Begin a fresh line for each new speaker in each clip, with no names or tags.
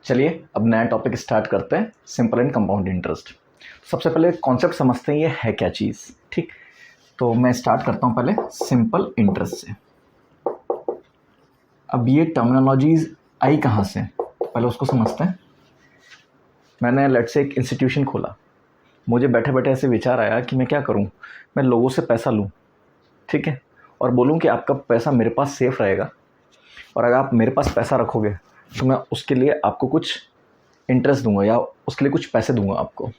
चलिए अब नया टॉपिक स्टार्ट करते हैं, सिंपल एंड कंपाउंड इंटरेस्ट। सबसे पहले कॉन्सेप्ट समझते हैं ये है क्या चीज़। ठीक, तो मैं स्टार्ट करता हूँ पहले सिंपल इंटरेस्ट से। अब ये टर्मिनोलॉजीज आई कहाँ से, पहले उसको समझते हैं। मैंने लेट्स से एक इंस्टीट्यूशन खोला, मुझे बैठे बैठे ऐसे विचार आया कि मैं क्या करूँ, मैं लोगों से पैसा लूँ, ठीक है, और बोलूँ कि आपका पैसा मेरे पास सेफ रहेगा और अगर आप मेरे पास पैसा रखोगे तो मैं उसके लिए आपको कुछ इंटरेस्ट दूंगा या उसके लिए कुछ पैसे दूंगा आपको।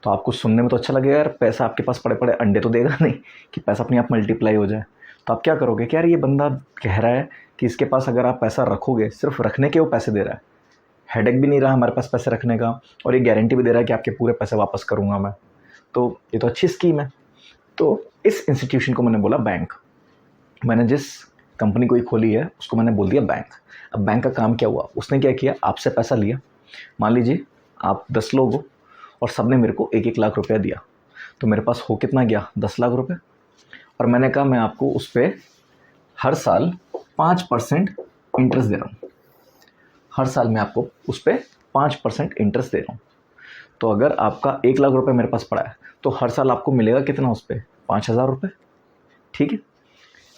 तो आपको सुनने में तो अच्छा लगेगा, यार पैसा आपके पास पड़े पड़े अंडे तो देगा नहीं कि पैसा अपने आप मल्टीप्लाई हो जाए। तो आप क्या करोगे कि यार ये बंदा कह रहा है कि इसके पास अगर आप पैसा रखोगे, सिर्फ रखने के वो पैसे दे रहा है, हेडेक भी नहीं रहा हमारे पास पैसे रखने का, और ये गारंटी भी दे रहा है कि आपके पूरे पैसे वापस करूँगा मैं। तो ये तो अच्छी स्कीम है। तो इस इंस्टीट्यूशन को मैंने बोला बैंक। मैंने जिस कंपनी को ही खोली है उसको मैंने बोल दिया बैंक। अब बैंक का काम क्या हुआ, उसने क्या किया, आपसे पैसा लिया। मान लीजिए आप 10 लोग हो और सबने मेरे को 1-1 लाख रुपया दिया, तो मेरे पास हो कितना गया, 10 लाख रुपए। और मैंने कहा मैं आपको उस पर हर साल 5% इंटरेस्ट दे रहा हूँ। हर साल मैं आपको उस पर 5% इंटरेस्ट दे रहा हूँ। तो अगर आपका 1 लाख रुपये मेरे पास पड़ा है तो हर साल आपको मिलेगा कितना उस पर, 5,000 रुपये। ठीक है,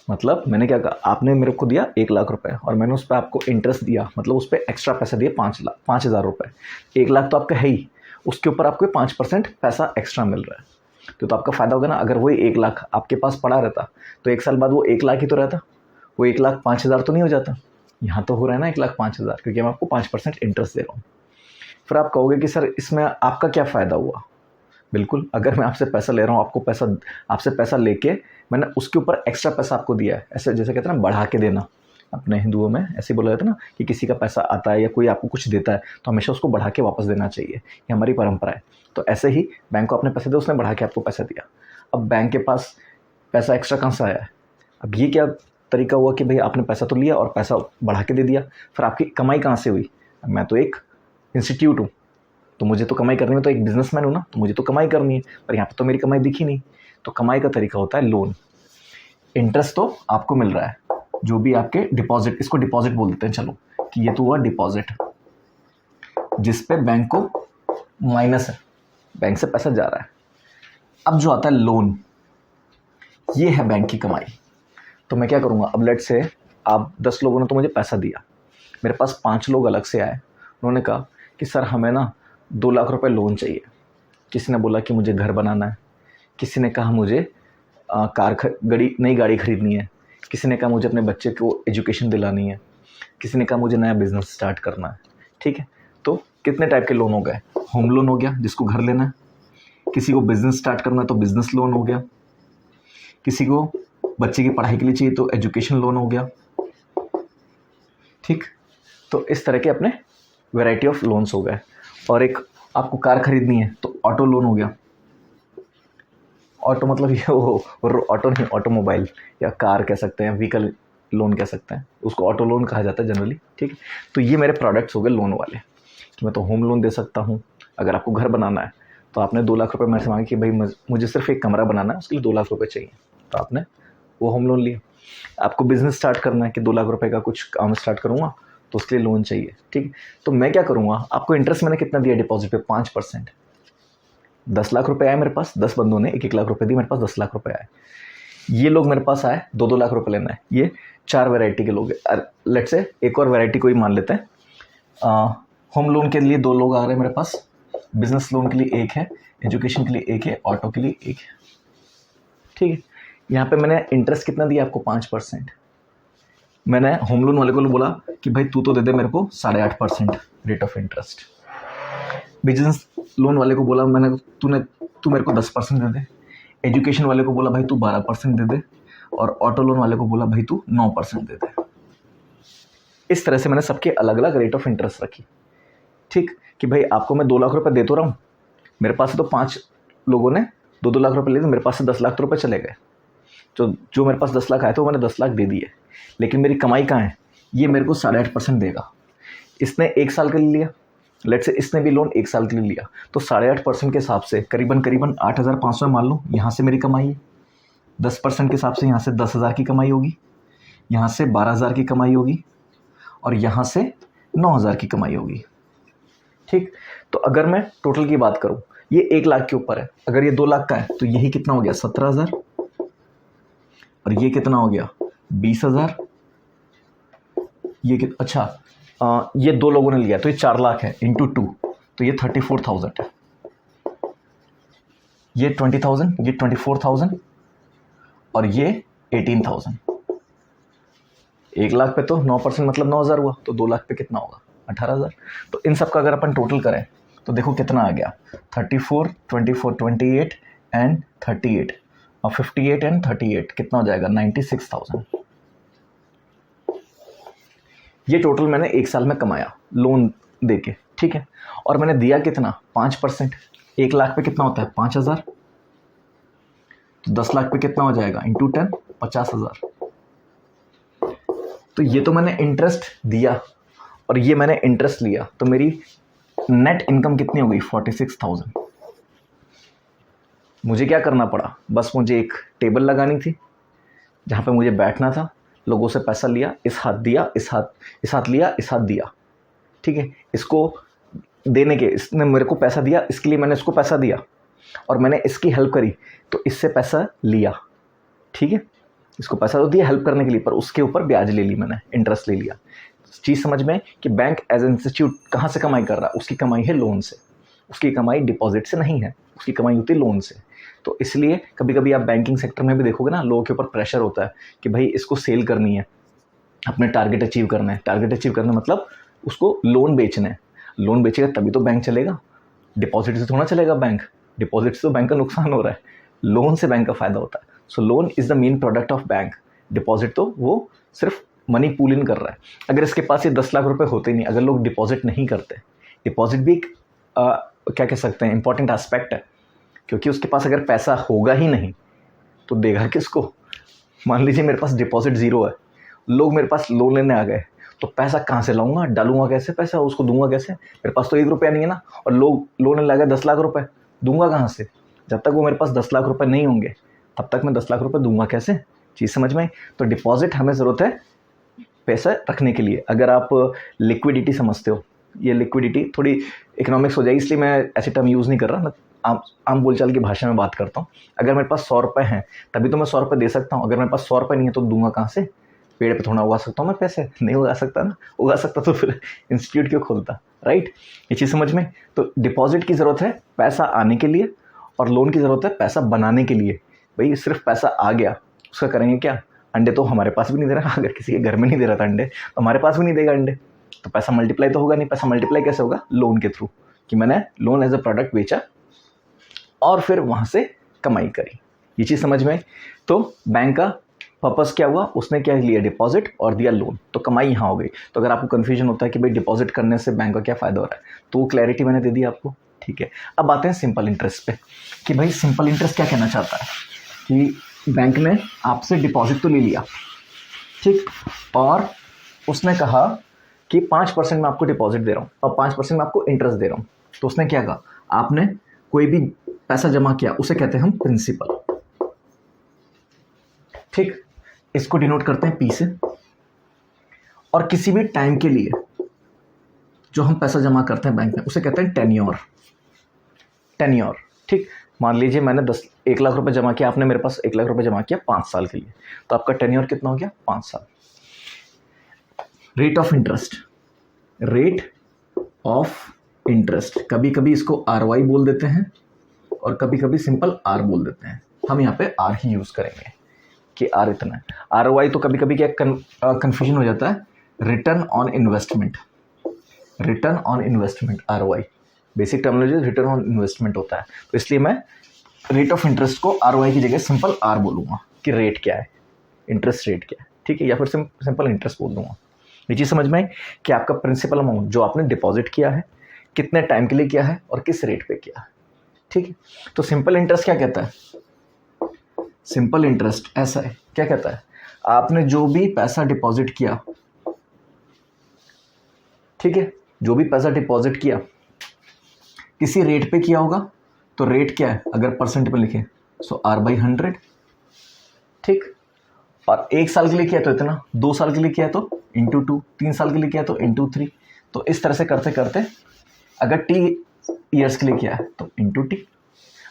मतलब मैंने क्या कहा, आपने मेरे को दिया 1 लाख रुपए और मैंने उस पर आपको इंटरेस्ट दिया, मतलब उस पर एक्स्ट्रा पैसे दिए 5,000 रुपये। 1 लाख तो आपका है ही, उसके ऊपर आपको 5% पैसा एक्स्ट्रा मिल रहा है। तो आपका फ़ायदा होगा ना। अगर वही 1 लाख आपके पास पड़ा रहता तो 1 साल बाद वो 1 लाख ही तो रहता, वो 1 लाख 5,000 तो नहीं हो जाता। यहाँ तो हो रहा है ना 1 लाख 5,000, क्योंकि मैं आपको 5% इंटरेस्ट दे रहा हूँ। फिर आप कहोगे कि सर इसमें आपका क्या फ़ायदा हुआ। बिल्कुल, अगर मैं आपसे पैसा ले रहा हूँ, आपसे पैसा लेके मैंने उसके ऊपर एक्स्ट्रा पैसा आपको दिया है, ऐसे जैसे कहते हैं ना बढ़ा के देना, अपने हिंदुओं में ऐसे बोला जाता है ना कि किसी का पैसा आता है या कोई आपको कुछ देता है तो हमेशा उसको बढ़ा के वापस देना चाहिए, ये हमारी परंपरा है। तो ऐसे ही बैंक को आपने पैसे दिए, उसने बढ़ा के आपको पैसा दिया। अब बैंक के पास पैसा एक्स्ट्रा कहाँ से आया है। अब ये क्या तरीका हुआ कि भाई आपने पैसा तो लिया और पैसा बढ़ा के दे दिया, फिर आपकी कमाई कहाँ से हुई। मैं तो एक इंस्टीट्यूट हूँ, तो मुझे तो कमाई करनी है, तो एक बिजनेसमैन हूँ ना, तो मुझे तो कमाई करनी है, पर यहाँ पे तो मेरी कमाई दिखी नहीं। तो कमाई का तरीका होता है लोन। इंटरेस्ट तो आपको मिल रहा है, जो भी आपके डिपॉजिट, इसको डिपॉजिट बोल देते हैं चलो, कि ये तो हुआ डिपॉजिट, जिस पे बैंक को माइनस है, बैंक से पैसा जा रहा है। अब जो आता है लोन, ये है बैंक की कमाई। तो मैं क्या करूँगा, अब लेट से आप 10 लोगों ने तो मुझे पैसा दिया, मेरे पास 5 लोग अलग से आए, उन्होंने कहा कि सर हमें ना 2 लाख रुपए लोन चाहिए। किसी ने बोला कि मुझे घर बनाना है, किसी ने कहा मुझे नई गाड़ी खरीदनी है, किसी ने कहा मुझे अपने बच्चे को एजुकेशन दिलानी है, किसी ने कहा मुझे नया बिजनेस स्टार्ट करना है। ठीक है, तो कितने टाइप के लोन हो गए। होम लोन हो गया जिसको घर लेना है, किसी को बिजनेस स्टार्ट करना है तो बिजनेस लोन हो गया, किसी को बच्चे की पढ़ाई के लिए चाहिए तो एजुकेशन लोन हो गया। ठीक, तो इस तरह के अपने वैरायटी ऑफ लोन्स हो गए। और एक आपको कार खरीदनी है तो ऑटो लोन हो गया। ऑटो मतलब ये वो ऑटो नहीं, ऑटोमोबाइल या कार कह सकते हैं, व्हीकल लोन कह सकते हैं, उसको ऑटो लोन कहा जाता है जनरली। ठीक है, तो ये मेरे प्रोडक्ट्स हो गए लोन वाले, कि मैं तो होम लोन दे सकता हूँ। अगर आपको घर बनाना है तो आपने 2 लाख रुपये मेरे से मांगे कि भाई मुझे सिर्फ एक कमरा बनाना है, उसके लिए 2 लाख रुपये चाहिए, तो आपने वो होम लोन लिया। आपको बिजनेस स्टार्ट करना है कि 2 लाख रुपये का कुछ काम स्टार्ट करूँगा तो उसके लिए लोन चाहिए। ठीक है, तो मैं क्या करूँगा, आपको इंटरेस्ट मैंने कितना दिया डिपॉजिट पे, 5%। 10 लाख रुपए आए मेरे पास, 10 बंदों ने 1-1 लाख रुपए दिए, मेरे पास 10 लाख रुपए आए। ये लोग मेरे पास आए 2-2 लाख रुपए लेना है, ये 4 वैरायटी के लोग हैं। लेट्स से एक और वैरायटी को ही मान लेते हैं। होम लोन के लिए 2 लोग आ रहे हैं मेरे पास, बिजनेस लोन के लिए 1 है, एजुकेशन के लिए 1 है, ऑटो के लिए 1 है। ठीक है, यहाँ पे मैंने इंटरेस्ट कितना दिया आपको, 5%। मैंने होम लोन वाले को बोला कि भाई तू तो दे दे मेरे को 8.5% rate of interest. Business loan वाले को बोला मैंने, तू मेरे को 10% दे दे। एजुकेशन वाले को बोला भाई तू 12% दे दे। और ऑटो लोन वाले को बोला भाई तू 9% दे दे। इस तरह से मैंने सबके अलग अलग रेट ऑफ इंटरेस्ट रखी। ठीक, कि भाई आपको मैं 2 लाख रुपए दे तो रहा हूँ, मेरे पास से तो 5 लोगों ने 2-2 लाख रुपए लिए, मेरे पास से 10 लाख रुपए चले गए। तो जो मेरे पास 10 लाख आए थे वो मैंने 10 लाख दे दिए, लेकिन मेरी कमाई कहाँ है, ये मेरे को 8.5% देगा। इसने 1 साल के लिए लिया, लेट्स से इसने भी लोन 1 साल के लिए लिया, तो 8.5% के हिसाब से करीबन 8,500 मान लो यहाँ से मेरी कमाई है। 10% के हिसाब से यहाँ से 10,000 की कमाई होगी, यहाँ से 12,000 की कमाई होगी, और यहाँ से 9,000 की कमाई होगी। ठीक। तो अगर मैं टोटल की बात करूं, ये 1 लाख के ऊपर है, अगर ये 2 लाख का है तो यही कितना हो गया 17,000, और ये कितना हो गया 20,000, ये अच्छा ये 2 लोगों ने लिया तो ये 4 लाख है इंटू 2, तो ये 34,000 है, ये 20,000, ये 24,000 और ये 18,000। 1 लाख पे तो 9% मतलब 9,000 हुआ, तो 2 लाख पे कितना होगा 18,000। तो इन सब का अगर अपन टोटल करें तो देखो कितना आ गया 34, 24, 28 एंड 38 और 58 एंड 38 कितना हो जाएगा 96,000। ये टोटल मैंने 1 साल में कमाया लोन देके, ठीक है। और मैंने दिया कितना 5%, 1 लाख पे कितना होता है 5,000, तो 10 लाख पे कितना हो जाएगा इंटू 10 50,000। तो ये तो मैंने इंटरेस्ट दिया और ये मैंने इंटरेस्ट लिया, तो मेरी नेट इनकम कितनी हो गई 46,000। मुझे क्या करना पड़ा, बस मुझे एक टेबल लगानी थी जहाँ पे मुझे बैठना था, लोगों से पैसा लिया, इस हाथ दिया, इस हाथ लिया, इस हाथ दिया, ठीक है। इसको देने के, इसने मेरे को पैसा दिया, इसके लिए मैंने इसको पैसा दिया और मैंने इसकी हेल्प करी तो इससे पैसा लिया, ठीक है। इसको पैसा तो दिया हेल्प करने के लिए, पर उसके ऊपर ब्याज ले ली मैंने, इंटरेस्ट ले लिया। चीज़ समझ में कि बैंक एज इंस्टीट्यूट कहाँ से कमाई कर रहा है, उसकी कमाई है लोन से, उसकी कमाई डिपॉजिट से नहीं है, उसकी कमाई होती है लोन से। तो इसलिए कभी कभी आप बैंकिंग सेक्टर में भी देखोगे ना, लोगों के ऊपर प्रेशर होता है कि भाई इसको सेल करनी है, अपने टारगेट अचीव करना है। टारगेट अचीव करना मतलब उसको लोन बेचना है, लोन बेचेगा तभी तो बैंक चलेगा, डिपॉजिट से थोड़ा चलेगा बैंक, डिपॉजिट से तो बैंक का नुकसान हो रहा है, लोन से बैंक का फायदा होता है। So loan is the main product of bank, deposit तो वो सिर्फ मनी पूल इन कर रहा है। अगर इसके पास ये 10 लाख रुपए होते नहीं, अगर लोग डिपॉजिट नहीं करते, डिपॉजिट भी एक क्या कह सकते हैं इंपॉर्टेंट एस्पेक्ट है, क्योंकि उसके पास अगर पैसा होगा ही नहीं तो देगा किसको। मान लीजिए मेरे पास डिपॉजिट 0 है, लोग मेरे पास लोन लेने आ गए, तो पैसा कहाँ से लाऊंगा, डालूंगा कैसे पैसा, उसको दूंगा कैसे, मेरे पास तो 1 रुपया नहीं है ना। और लोग लोन लेने लगे 10 लाख रुपए, दूंगा कहाँ से, जब तक वो मेरे पास 10 लाख रुपए नहीं होंगे तब तक मैं 10 लाख रुपए दूंगा कैसे। चीज़ समझ में। तो डिपॉजिट हमें ज़रूरत है पैसा रखने के लिए। अगर आप लिक्विडिटी समझते हो, ये लिक्विडिटी थोड़ी इकोनॉमिक्स हो जाएगी, इसलिए मैं ऐसे टर्म यूज़ नहीं कर रहा, मैं आम बोलचाल की भाषा में बात करता हूँ। अगर मेरे पास 100 रुपये हैं तभी तो मैं 100 रुपये दे सकता हूँ, अगर मेरे पास 100 रुपये नहीं है तो दूंगा कहाँ से। पेड़ पे थोड़ा उगा सकता हूँ मैं पैसे, नहीं उगा सकता ना, उगा सकता तो फिर इंस्टीट्यूट क्यों खोलता, राइट। ये चीज़ समझ में। तो डिपॉजिट की ज़रूरत है पैसा आने के लिए, और लोन की ज़रूरत है पैसा बनाने के लिए। भाई सिर्फ पैसा आ गया, उसका करेंगे क्या। अंडे तो हमारे पास भी नहीं दे रहा, अगर किसी के घर में नहीं दे रहा था अंडे तो हमारे पास भी नहीं देगा अंडे, तो पैसा मल्टीप्लाई तो होगा नहीं। पैसा मल्टीप्लाई कैसे होगा, लोन के थ्रू, कि मैंने लोन एज अ प्रोडक्ट बेचा और फिर वहाँ से कमाई करी। ये चीज़ समझ में। तो बैंक का पर्पस क्या हुआ, उसने क्या लिया डिपॉजिट और दिया लोन, तो कमाई यहाँ हो गई। तो अगर आपको कन्फ्यूजन होता है कि भाई डिपॉजिट करने से बैंक का क्या फ़ायदा हो रहा है, तो वो क्लैरिटी मैंने दे दी आपको, ठीक है। अब आते हैं सिंपल इंटरेस्ट पे, कि भाई सिंपल इंटरेस्ट क्या कहना चाहता है कि बैंक ने आपसे डिपॉजिट तो ले लिया, ठीक, और उसने कहा कि 5% मैं आपको डिपॉजिट दे रहा हूँ और 5% मैं आपको इंटरेस्ट दे रहा हूँ। तो उसने क्या कहा, आपने कोई भी पैसा जमा किया उसे कहते हैं हम प्रिंसिपल, ठीक। इसको डिनोट करते हैं पी से। और किसी भी टाइम के लिए जो हम पैसा जमा करते हैं बैंक में उसे कहते हैं टेन्योर, टेन्योर, ठीक। मान लीजिए मैंने 1 लाख रुपए जमा किया, आपने मेरे पास 1 लाख रुपए जमा किया 5 साल के लिए, तो आपका टेन्योर कितना हो गया 5 साल। Rate of interest, rate of interest, कभी कभी इसको ROI बोल देते हैं और कभी कभी सिंपल R बोल देते हैं, हम यहाँ पे R ही यूज़ करेंगे कि R इतना है। ROI तो कभी कभी क्या कन्फ्यूजन हो जाता है, return on investment, return on investment ROI, basic terminology return on investment होता है। तो इसलिए मैं रेट ऑफ इंटरेस्ट को ROI की जगह सिंपल R बोलूँगा कि रेट क्या है, इंटरेस्ट रेट क्या है, ठीक है, या फिर सिंपल इंटरेस्ट बोल दूँगा। ये चीज़ समझ में आई कि आपका प्रिंसिपल अमाउंट जो आपने डिपॉजिट किया है कितने टाइम के लिए किया है और किस रेट पे किया है, ठीक है। तो सिंपल इंटरेस्ट क्या कहता है, सिंपल इंटरेस्ट ऐसा है, क्या कहता है, आपने जो भी पैसा डिपॉजिट किया, ठीक है, जो भी पैसा डिपॉजिट किया किसी रेट पे किया होगा, तो रेट क्या है, अगर परसेंट में लिखें सो R/100, ठीक। और 1 साल के लिए किया तो इतना, 2 साल के लिए किया तो × 2, 3 साल के लिए किया तो × 3। तो इस तरह से करते करते अगर टी ईयर्स के लिए किया है तो इंटू टी।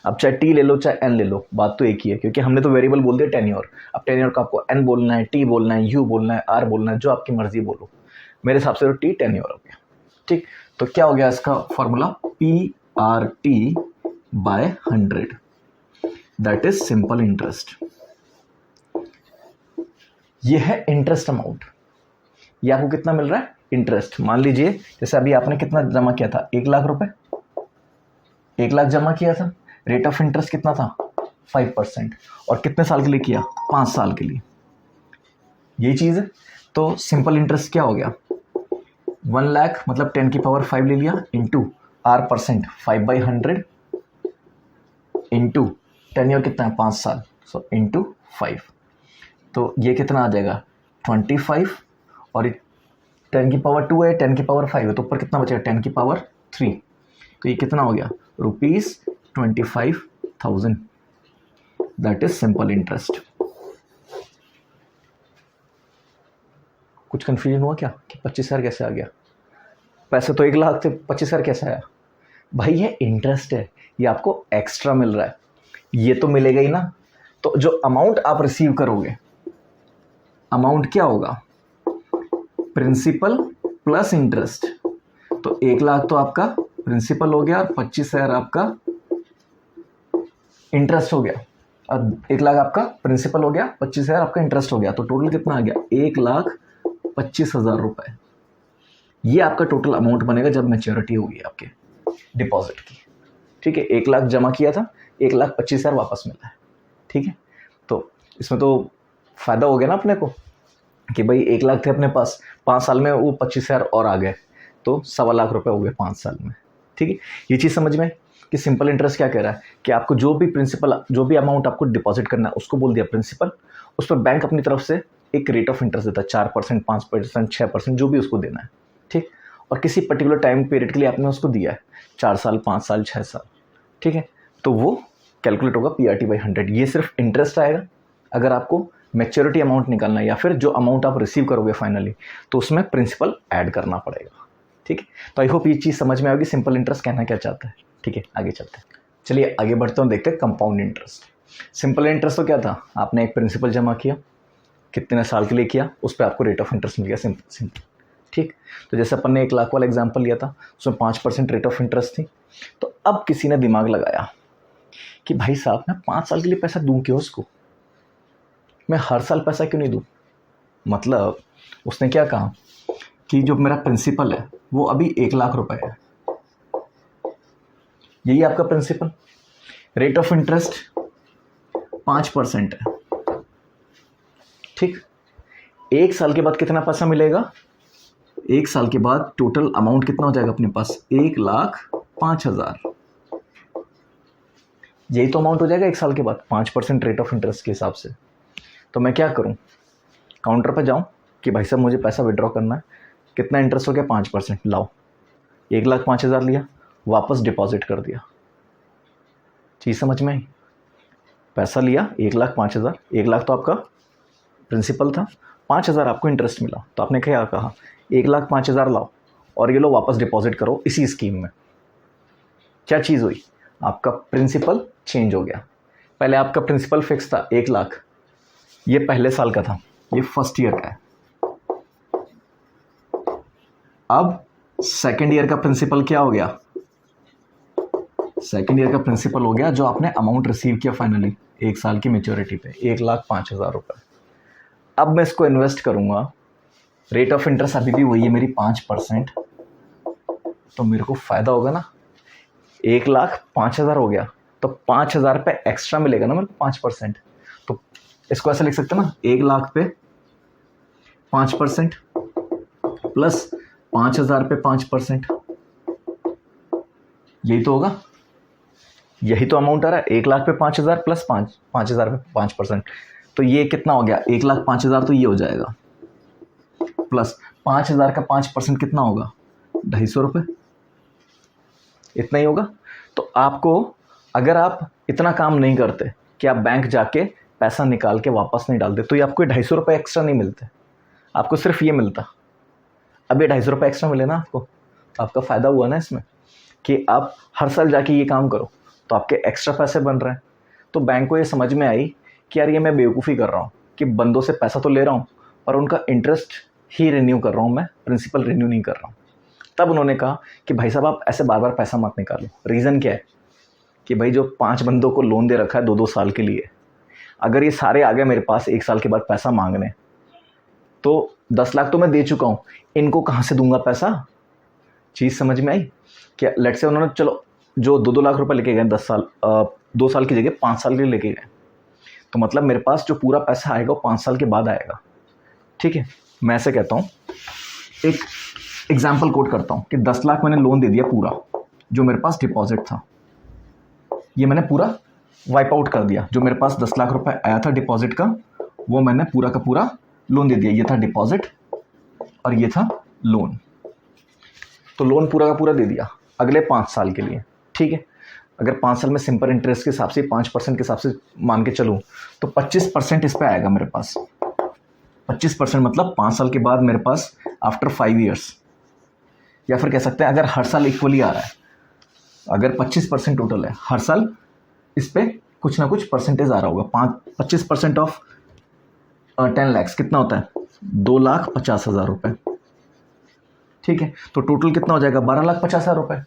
अब चाहे टी ले लो चाहे एन ले लो, बात तो एक ही है, क्योंकि हमने तो वेरिएबल बोल दिया टेन्योर। अब टेन्योर का आपको एन बोलना है, टी बोलना है, यू बोलना है, आर बोलना है, जो आपकी मर्जी बोलो। मेरे हिसाब से तो टी टेन्योर हो गया। ठीक, तो क्या हो गया इसका formula, P R T by 100, that is simple interest. ये है इंटरेस्ट अमाउंट। ये आपको कितना मिल रहा है इंटरेस्ट। मान लीजिए जैसे अभी आपने कितना जमा किया था, 1 लाख रुपए, 1 लाख जमा किया था, रेट ऑफ इंटरेस्ट कितना था 5%, और कितने साल के लिए किया, 5 साल के लिए। ये चीज है। तो सिंपल इंटरेस्ट क्या हो गया, 1 लाख मतलब 10 की पावर 5 ले लिया, into are percent 5/100 into tenure कितना है 5 साल, सो इंटू 5। तो ये कितना आ जाएगा 25, और 10 की पावर 2 है, 10 की पावर 5 है, तो ऊपर कितना बचेगा 10 की पावर 3। तो ये कितना हो गया ₹25,000, दैट इज सिंपल इंटरेस्ट। कुछ कंफ्यूजन हुआ क्या कि 25,000 कैसे आ गया? पैसे तो 1 लाख थे, 25,000 कैसे आया? भाई ये इंटरेस्ट है, ये आपको एक्स्ट्रा मिल रहा है, ये तो मिलेगा ही ना। तो जो अमाउंट आप रिसीव करोगे, अमाउंट क्या होगा, प्रिंसिपल प्लस इंटरेस्ट। तो 1 लाख तो आपका प्रिंसिपल हो गया और 25,000 आपका इंटरेस्ट हो गया। अब 1 लाख आपका प्रिंसिपल हो गया, 25,000 आपका इंटरेस्ट हो गया, तो टोटल कितना आ गया 1,25,000 रुपए। ये आपका टोटल अमाउंट बनेगा जब मैच्योरिटी होगी आपके डिपॉजिट की। ठीक है, 1 लाख जमा किया था, 1,25,000 वापस मिला है। ठीक है, तो इसमें तो फायदा हो गया ना अपने को कि भाई 1 लाख थे अपने पास, 5 साल में वो 25,000 और आ गए, तो 1.25 लाख रुपए हो गए 5 साल में। ठीक है, ये चीज़ समझ में कि सिंपल इंटरेस्ट क्या कह रहा है कि आपको जो भी प्रिंसिपल, जो भी अमाउंट आपको डिपॉजिट करना है उसको बोल दिया प्रिंसिपल, उस पर बैंक अपनी तरफ से एक रेट ऑफ इंटरेस्ट देता है, 4%, 5%, 6%, जो भी उसको देना है। ठीक, और किसी पर्टिकुलर टाइम पीरियड के लिए आपने उसको दिया है, 4 साल, 5 साल, 6 साल। ठीक है, तो वो कैलकुलेट होगा PRT/100। ये सिर्फ इंटरेस्ट आएगा। अगर आपको मैच्योरिटी अमाउंट निकालना है या फिर जो अमाउंट आप रिसीव करोगे फाइनली, तो उसमें प्रिंसिपल ऐड करना पड़ेगा। ठीक है, तो आई होप ये चीज़ समझ में आएगी सिंपल इंटरेस्ट कहना क्या चाहता है। ठीक है, आगे चलते हैं। चलिए आगे बढ़ते हैं, देखते हैं कंपाउंड इंटरेस्ट। सिंपल इंटरेस्ट तो क्या था, आपने एक प्रिंसिपल जमा किया, कितने साल के लिए किया, उस पर आपको रेट ऑफ इंटरेस्ट मिल गया, सिंपल। ठीक, तो जैसे अपन ने 1 लाख वाला एग्जाम्पल लिया था, उसमें 5% रेट ऑफ इंटरेस्ट थी। तो अब किसी ने दिमाग लगाया कि भाई साहब मैं 5 साल के लिए पैसा दूं क्यों उसको, मैं हर साल पैसा क्यों नहीं दूं। मतलब उसने क्या कहा कि जो मेरा प्रिंसिपल है वो अभी 1 लाख रुपए है, यही आपका प्रिंसिपल, रेट ऑफ इंटरेस्ट 5% है। ठीक, 1 साल के बाद कितना पैसा मिलेगा, 1 साल के बाद टोटल अमाउंट कितना हो जाएगा अपने पास, 1,05,000। यही तो अमाउंट हो जाएगा 1 साल के बाद 5% रेट ऑफ इंटरेस्ट के हिसाब से। तो मैं क्या करूं, काउंटर पर जाऊं कि भाई साहब मुझे पैसा विड्रॉ करना है, कितना इंटरेस्ट हो गया 5%, लाओ 1,05,000 लिया, वापस डिपॉजिट कर दिया। चीज़ समझ में आई, पैसा लिया 1,05,000, 1 लाख तो आपका प्रिंसिपल था, 5,000 आपको इंटरेस्ट मिला, तो आपने क्या कहा 1,05,000 लाओ और ये लो वापस डिपॉजिट करो इसी स्कीम में। क्या चीज़ हुई, आपका प्रिंसिपल चेंज हो गया। पहले आपका प्रिंसिपल फिक्स था 1 लाख, ये पहले साल का था, ये फर्स्ट ईयर का है। अब सेकेंड ईयर का प्रिंसिपल क्या हो गया, सेकेंड ईयर का प्रिंसिपल हो गया जो आपने अमाउंट रिसीव किया फाइनली 1 साल की मेच्योरिटी पे, 1,05,000 रुपये। अब मैं इसको इन्वेस्ट करूंगा, रेट ऑफ इंटरेस्ट अभी भी वही है मेरी 5%, तो मेरे को फायदा होगा ना, 1,05,000 हो गया, तो 5,000 पे एक्स्ट्रा मिलेगा ना मेरे को 5%। तो इसको ऐसा लिख सकते हैं ना, 1 लाख पे 5% प्लस 5,000 पे 5%, यही तो होगा, यही तो अमाउंट आ रहा है, 1 लाख पे 5,000 प्लस 5,000 पे 5%। तो ये कितना हो गया 1,05,000, तो ये हो जाएगा, प्लस 5,000 का 5% कितना होगा 250 रुपये, इतना ही होगा। तो आपको, अगर आप इतना काम नहीं करते कि आप बैंक जाके पैसा निकाल के वापस नहीं डालते, तो ये आपको 250 रुपये एक्स्ट्रा नहीं मिलते, आपको सिर्फ ये मिलता। अब ये 250 रुपये एक्स्ट्रा मिले ना आपको, तो आपका फ़ायदा हुआ ना इसमें। कि आप हर साल जाके ये काम करो तो आपके एक्स्ट्रा पैसे बन रहे हैं। तो बैंक को ये समझ में आई कि यार ये मैं बेवकूफ़ी कर रहा हूँ कि बंदों से पैसा तो ले रहा हूँ पर उनका इंटरेस्ट ही रिन्यू कर रहा हूँ, मैं प्रिंसिपल रिन्यू नहीं कर रहा हूँ। तब उन्होंने कहा कि भाई साहब आप ऐसे बार बार पैसा मत निकालो। रीज़न क्या है कि भाई जो 5 बंदों को लोन दे रखा है 2-2 साल के लिए, अगर ये सारे आ गए मेरे पास 1 साल के बाद पैसा मांगने, तो 10 लाख तो मैं दे चुका हूँ, इनको कहाँ से दूंगा पैसा। चीज़ समझ में आई क्या? लेट से उन्होंने चलो जो 2-2 लाख रुपए लेके गए 2 साल की जगह 5 साल के लिए लेके गए, तो मतलब मेरे पास जो पूरा पैसा आएगा वो 5 साल के बाद आएगा। ठीक है, मैं ऐसे कहता हूँ, एक एग्जाम्पल कोट करता हूँ कि 10 लाख मैंने लोन दे दिया पूरा, जो मेरे पास डिपॉजिट था ये मैंने पूरा वाइप आउट कर दिया। जो मेरे पास 10 लाख रुपए आया था डिपॉजिट का, वो मैंने पूरा का पूरा लोन दे दिया। ये था डिपॉजिट और ये था लोन, तो लोन पूरा का पूरा दे दिया अगले 5 साल के लिए। ठीक है, अगर 5 साल में सिंपल इंटरेस्ट के हिसाब से 5% के हिसाब से मान के चलूँ तो 25% इस पर आएगा मेरे पास। 25% मतलब 5 साल के बाद मेरे पास आफ्टर 5 ईयर्स, या फिर कह सकते हैं अगर हर साल इक्वली आ रहा है, अगर 25% टोटल है, हर साल इस पर कुछ ना कुछ परसेंटेज आ रहा होगा। 25% ऑफ 10 लाख कितना होता है? 2,50,000 रुपये। ठीक है, तो टोटल कितना हो जाएगा? 12,50,000 रुपये।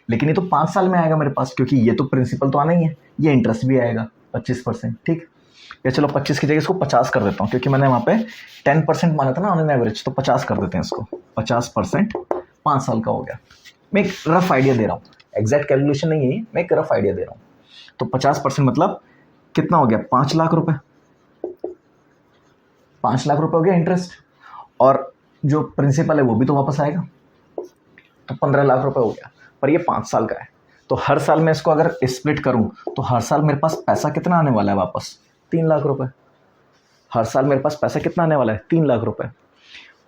लेकिन ये तो 5 साल में आएगा मेरे पास, क्योंकि ये तो प्रिंसिपल तो आना ही है, ये इंटरेस्ट भी आएगा 25%। ठीक, या चलो 25 की जगह इसको 50 कर देता हूँ, क्योंकि मैंने वहाँ पे 10% माना था ना ऑन एन एवरेज, तो 50 कर देते हैं इसको। 50% 5 साल का हो गया। मैं एक रफ आइडिया दे रहा हूँ, एग्जैक्ट कैलकुलेशन नहीं है, मैं एक रफ आइडिया दे रहा हूँ। तो 50% मतलब कितना हो गया? 5 लाख रुपए। 5 लाख रुपए हो गया इंटरेस्ट, और जो प्रिंसिपल है वो भी तो वापस आएगा, तो 15 लाख रुपए हो गया। पर ये 5 साल का है, तो हर साल मैं इसको अगर स्प्लिट करूं तो हर साल मेरे पास पैसा कितना आने वाला है वापस? 3 लाख रुपए। हर साल मेरे पास पैसा कितना आने वाला है? 3 लाख रुपए।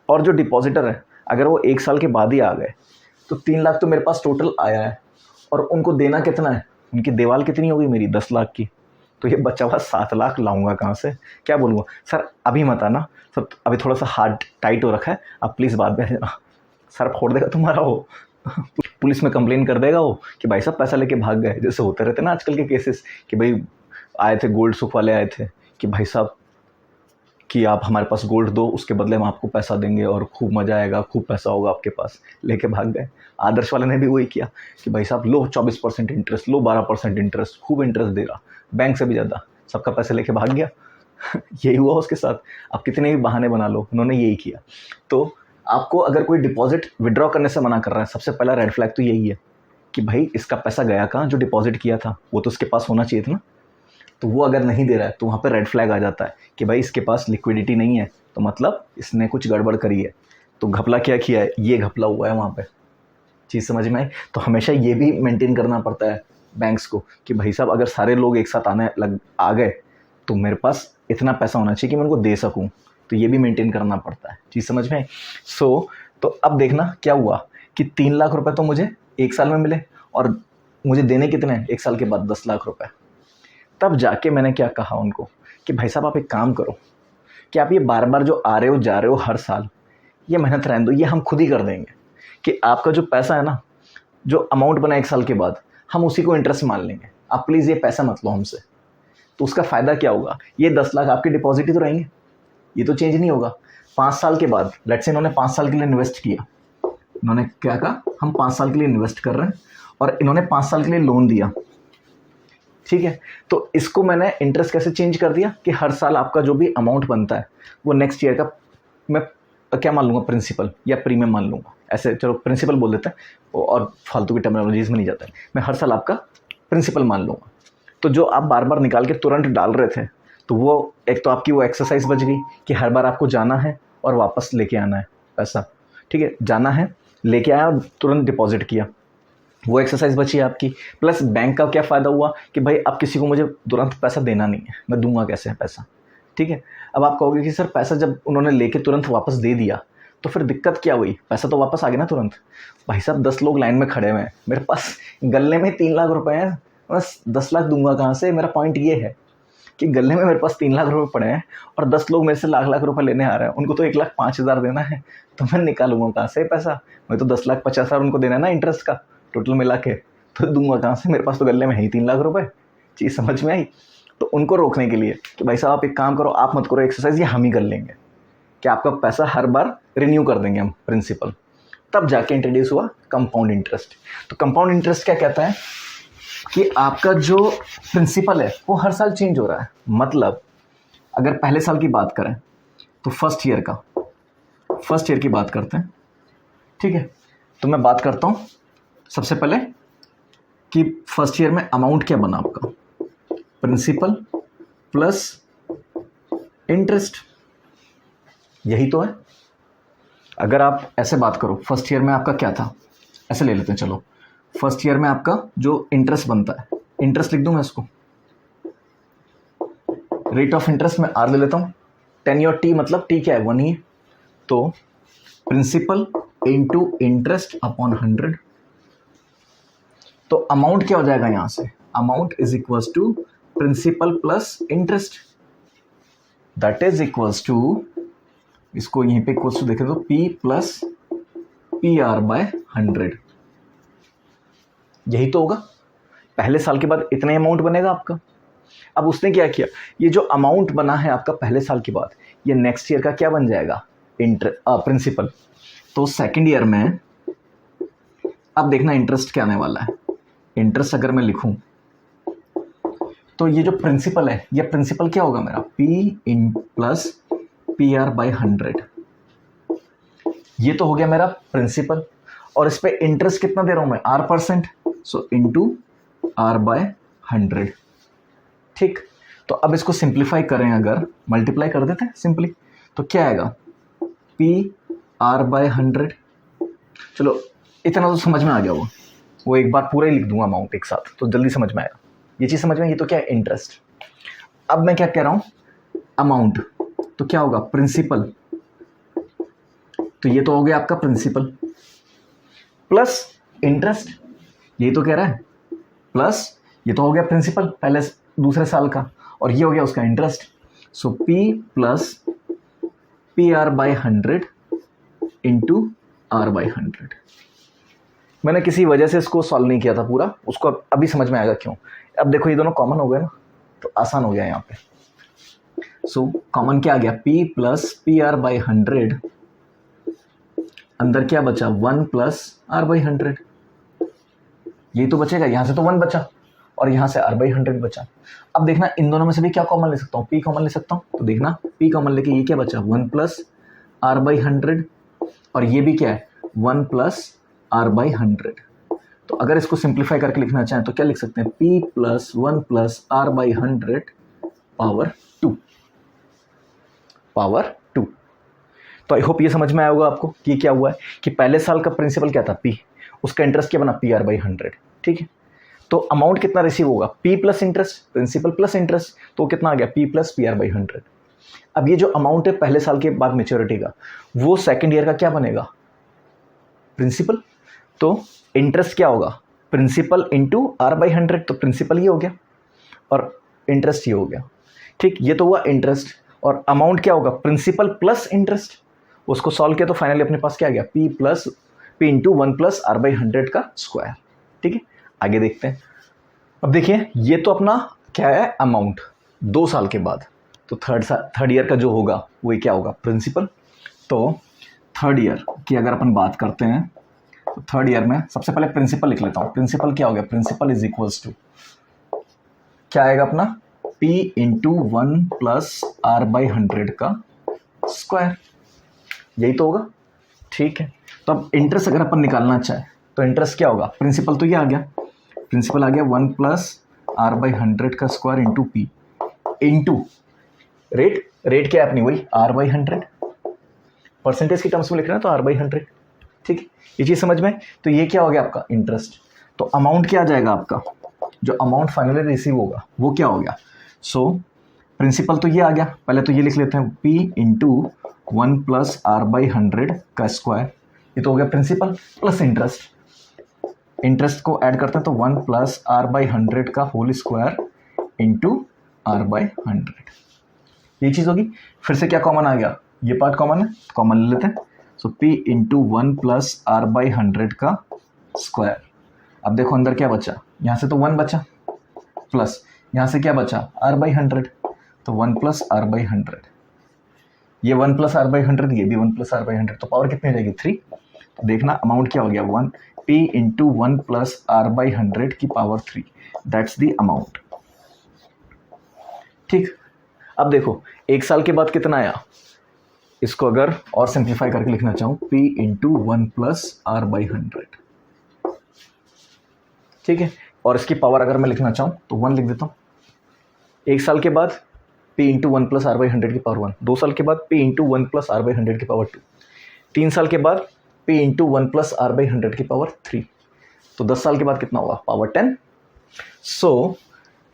और जो डिपॉजिटर है अगर वो 1 साल के बाद ही आ गए तो 3 लाख तो मेरे पास टोटल आया है, और उनको देना कितना है? उनकी देवाल कितनी होगी मेरी? 10 लाख की। तो ये बचा हुआ 7 लाख लाऊंगा कहाँ से? क्या बोलूँगा? सर अभी मत आना सर, अभी थोड़ा सा हार्ड टाइट हो रखा है, आप प्लीज़ बाद में। सर फोड़ देगा तुम्हारा वो, पुलिस में कंप्लेन कर देगा वो कि भाई साहब पैसा लेके भाग गए। जैसे होते रहते ना आजकल के केसेस कि भाई आए थे गोल्ड सुख वाले आए थे कि भाई साहब कि आप हमारे पास गोल्ड दो, उसके बदले हम आपको पैसा देंगे और खूब मज़ा आएगा, खूब पैसा होगा आपके पास, लेके भाग गए। आदर्श वाले ने भी वही किया कि भाई साहब लो 24% इंटरेस्ट, लो 12% इंटरेस्ट, खूब इंटरेस्ट देगा, बैंक से भी ज़्यादा, सबका पैसा लेके भाग गया। यही हुआ उसके साथ। आप कितने भी बहाने बना लो, उन्होंने यही किया। तो आपको अगर कोई डिपॉजिट विड्रॉ करने से मना कर रहा है, सबसे पहला रेड फ्लैग तो यही है कि भाई इसका पैसा गया कहाँ? जो डिपॉजिट किया था वो तो उसके पास होना चाहिए था ना। तो वो अगर नहीं दे रहा है तो वहाँ पे रेड फ्लैग आ जाता है कि भाई इसके पास लिक्विडिटी नहीं है, तो मतलब इसने कुछ गड़बड़ करी है। तो घपला क्या किया है? ये घपला हुआ है वहाँ पे। चीज़ समझ में आई? तो हमेशा ये भी मेंटेन करना पड़ता है बैंक्स को कि भाई साहब अगर सारे लोग एक साथ आ गए तो मेरे पास इतना पैसा होना चाहिए कि मैं उनको दे सकूँ। तो ये भी मेंटेन करना पड़ता है। चीज़ समझ में आई? तो अब देखना क्या हुआ कि 3 लाख रुपए तो मुझे 1 साल में मिले, और मुझे देने कितने हैं 1 साल के बाद? 10 लाख रुपए। तब जाके मैंने क्या कहा उनको कि भाई साहब आप एक काम करो कि आप ये बार बार जो आ रहे हो जा रहे हो हर साल, ये मेहनत रहने दो, ये हम खुद ही कर देंगे। कि आपका जो पैसा है ना, जो अमाउंट बना 1 साल के बाद, हम उसी को इंटरेस्ट मान लेंगे, आप प्लीज़ ये पैसा मत लो हमसे। तो उसका फ़ायदा क्या होगा? ये 10 लाख आपके डिपॉजिट ही तो रहेंगे, ये तो चेंज नहीं होगा। 5 साल के बाद लेट्स से इन्होंने 5 साल के लिए इन्वेस्ट किया, इन्होंने क्या कहा? हम 5 साल के लिए इन्वेस्ट कर रहे हैं, और इन्होंने 5 साल के लिए लोन दिया। ठीक है, तो इसको मैंने इंटरेस्ट कैसे चेंज कर दिया कि हर साल आपका जो भी अमाउंट बनता है वो नेक्स्ट ईयर का मैं क्या मान लूँगा? प्रिंसिपल या प्रीमियम मान लूँगा। ऐसे चलो प्रिंसिपल बोल देता है और फालतू की टर्मिनोलॉजीज में नहीं जाता है। मैं हर साल आपका प्रिंसिपल मान लूँगा। तो जो आप बार बार निकाल के तुरंत डाल रहे थे, तो वो एक तो आपकी वो एक्सरसाइज बच गई कि हर बार आपको जाना है और वापस लेके आना है पैसा। ठीक है, जाना है, लेके आया और तुरंत डिपॉजिट किया, वो एक्सरसाइज बची है आपकी। प्लस बैंक का क्या फ़ायदा हुआ कि भाई अब किसी को मुझे तुरंत पैसा देना नहीं है, मैं दूंगा कैसे पैसा? ठीक है, अब आप कहोगे कि सर पैसा जब उन्होंने लेके तुरंत वापस दे दिया तो फिर दिक्कत क्या हुई? पैसा तो वापस आ गया ना तुरंत। भाई साहब 10 लोग लाइन में खड़े हुए हैं, मेरे पास गले में 3 लाख रुपए हैं, बस 10 लाख दूंगा कहाँ से? मेरा पॉइंट ये है कि गले में मेरे पास 3 लाख रुपए पड़े हैं और 10 लोग मेरे से लाख लाख रुपए लेने आ रहे हैं, उनको तो 1,05,000 देना है, तो मैं निकालूंगा कहाँ से पैसा? मैं तो 10,50,000 उनको देना है ना इंटरेस्ट का। टोटल मिला के, तो दूंगा कहाँ से, मेरे पास तो गले में है ही 3 लाख रुपए। चीज़ समझ में आई। तो उनको रोकने के लिए कि भाई साहब आप एक काम करो, आप मत करो एक्सरसाइज, ये हम ही कर लेंगे, कि आपका पैसा हर बार रिन्यू कर देंगे हम प्रिंसिपल। तब जाके इंट्रोड्यूस हुआ कंपाउंड इंटरेस्ट। तो कंपाउंड इंटरेस्ट क्या कहता है कि आपका जो प्रिंसिपल है वो हर साल चेंज हो रहा है। मतलब अगर पहले साल की बात करें तो फर्स्ट ईयर की बात करते हैं, ठीक है। तो मैं बात करता हूँ सबसे पहले कि फर्स्ट ईयर में अमाउंट क्या बना आपका, प्रिंसिपल प्लस इंटरेस्ट, यही तो है। अगर आप ऐसे बात करो, फर्स्ट ईयर में आपका क्या था, ऐसे ले लेते हैं, चलो फर्स्ट ईयर में आपका जो इंटरेस्ट बनता है, इंटरेस्ट लिख दूं मैं इसको, रेट ऑफ इंटरेस्ट में आर ले लेता हूँ, 10 और टी, मतलब टी क्या है, 1 ही। तो प्रिंसिपल इंटू इंटरेस्ट अपॉन 100। तो अमाउंट क्या हो जाएगा यहां से, amount is equals to principal plus interest, that is equals to, इसको यहीं पे इक्वल्स टू देखें तो P plus P R by 100। यही तो होगा। पहले साल के बाद इतना अमाउंट बनेगा आपका। अब उसने क्या किया, ये जो अमाउंट बना है आपका पहले साल के बाद, ये नेक्स्ट ईयर का क्या बन जाएगा, प्रिंसिपल। तो सेकंड ईयर में अब देखना इंटरेस्ट क्या आने वाला है। इंटरेस्ट अगर मैं लिखूं तो ये जो प्रिंसिपल है, ये प्रिंसिपल क्या होगा मेरा, P in plus P R by 100। ये तो हो गया मेरा प्रिंसिपल, और इस पे इंटरेस्ट कितना दे रहा हूं मैं, R%, so into R by 100। ठीक, तो अब इसको सिंप्लीफाई करें, अगर मल्टीप्लाई कर देते हैं सिंपली, तो क्या आएगा, पी आर बाय 100। चलो इतना तो समझ में आ गया, वो एक बार पूरा ही लिख दूंगा अमाउंट एक साथ, तो जल्दी समझ में आएगा। ये चीज़ समझ में, ये तो क्या है, इंटरेस्ट। अब मैं क्या कह रहा हूं, अमाउंट, तो क्या होगा, प्रिंसिपल। तो ये तो हो गया आपका प्रिंसिपल प्लस इंटरेस्ट, ये तो कह रहा है, प्लस ये तो हो गया प्रिंसिपल पहले दूसरे साल का, और ये हो गया उसका interest. So P plus P R by 100 into R by 100। मैंने किसी वजह से इसको सॉल्व नहीं किया था पूरा, उसको अभी समझ में आएगा क्यों। अब देखो ये दोनों कॉमन हो गए ना, तो आसान हो गया यहाँ पे। सो कॉमन क्या आ गया, P plus P R by 100, अंदर क्या बचा, 1 प्लस आर बाई 100। ये तो बचेगा, यहां से तो 1 बचा और यहां से आर बाई 100 बचा। अब देखना इन दोनों में से भी क्या कॉमन ले सकता हूँ, P कॉमन ले सकता हूँ। तो देखना P कॉमन लेके ये क्या बचा, 1 प्लस आर बाई 100, और ये भी क्या है, 1 प्लस आर बाई 100। तो अगर इसको सिंप्लीफाई करके लिखना चाहें तो क्या लिख सकते हैं, P plus 1 plus R by 100 power 2। तो आई होप ये समझ में आया होगा आपको कि क्या हुआ है, कि पहले साल का प्रिंसिपल क्या था, P, उसका इंटरेस्ट क्या बना, पी आर बाई 100। ठीक है, तो अमाउंट कितना रिसीव होगा, P plus interest, principal plus interest, तो कितना आ गया, P plus P R by 100। अब ये जो अमाउंट है पहले साल के बाद मेच्योरिटी का, वो सेकेंड ईयर का क्या बनेगा, प्रिंसिपल। तो इंटरेस्ट क्या होगा, प्रिंसिपल इंटू आर बाई 100, तो प्रिंसिपल ये हो गया और इंटरेस्ट ये हो गया। ठीक, ये तो हुआ इंटरेस्ट, और अमाउंट क्या होगा, प्रिंसिपल प्लस इंटरेस्ट। उसको सॉल्व किया तो फाइनली अपने पास क्या आ गया, P into 1 plus R by 100 का स्क्वायर। ठीक है, आगे देखते हैं। अब देखिए ये तो अपना क्या है, अमाउंट 2 साल के बाद। तो थर्ड ईयर का जो होगा वो क्या होगा, प्रिंसिपल। तो थर्ड ईयर की अगर अपन बात करते हैं तो थर्ड ईयर में सबसे पहले प्रिंसिपल लिख लेता हूँ। प्रिंसिपल क्या हो गया, प्रिंसिपल इज इक्वल्स टू क्या आएगा अपना, P into 1 plus R by 100 का स्क्वायर, यही तो होगा। ठीक है, तो अब इंटरेस्ट अगर अपन निकालना चाहे तो इंटरेस्ट क्या होगा, प्रिंसिपल तो ये आ गया, प्रिंसिपल आ गया 1 प्लस आर बाई 100 का square into P into rate क्या है अपनी, वही आर बाई 100, परसेंटेज की टर्म्स में लिख रहे हैं तो आर बाई 100। ठीक है, ये चीज़ समझ में। तो ये क्या हो गया आपका इंटरेस्ट। तो अमाउंट क्या आ जाएगा आपका, जो अमाउंट फाइनली रिसीव होगा वो क्या हो गया। सो प्रिंसिपल तो ये आ गया, पहले तो ये लिख लेते हैं P into 1 plus R by 100 का स्क्वायर, ये तो हो गया प्रिंसिपल प्लस इंटरेस्ट। इंटरेस्ट को ऐड करते हैं तो 1 प्लस आर बाई 100 का whole square into R by 100, ये चीज़ होगी। फिर से क्या कॉमन आ गया, ये पार्ट कॉमन है, कॉमन ले लेते हैं। So P into 1 plus R by 100 का स्क्वायर, अब देखो अंदर क्या बचा, यहाँ से तो 1 बचा, प्लस यहाँ से क्या बचा r/100, तो 1 + r/100, ये 1 + r/100, ये भी 1 + r/100, तो पावर कितनी हो जाएगी 3। तो देखना अमाउंट क्या हो गया, 1 p × 1 + r/100 की पावर 3, दैट्स द अमाउंट। ठीक, अब देखो 1 साल के बाद कितना आया, इसको अगर और सिंप्लीफाई करके लिखना चाहूँ p × 1 + r/100, ठीक है, और इसकी पावर अगर मैं लिखना चाहूँ तो 1 लिख देता हूँ। 1 साल के बाद p × 1 + r/100 की पावर 1, 2 साल के बाद p × 1 + r/100 की पावर 2, 3 साल के बाद p × 1 + r/100 की पावर 3, तो 10 साल के बाद कितना होगा, पावर 10। सो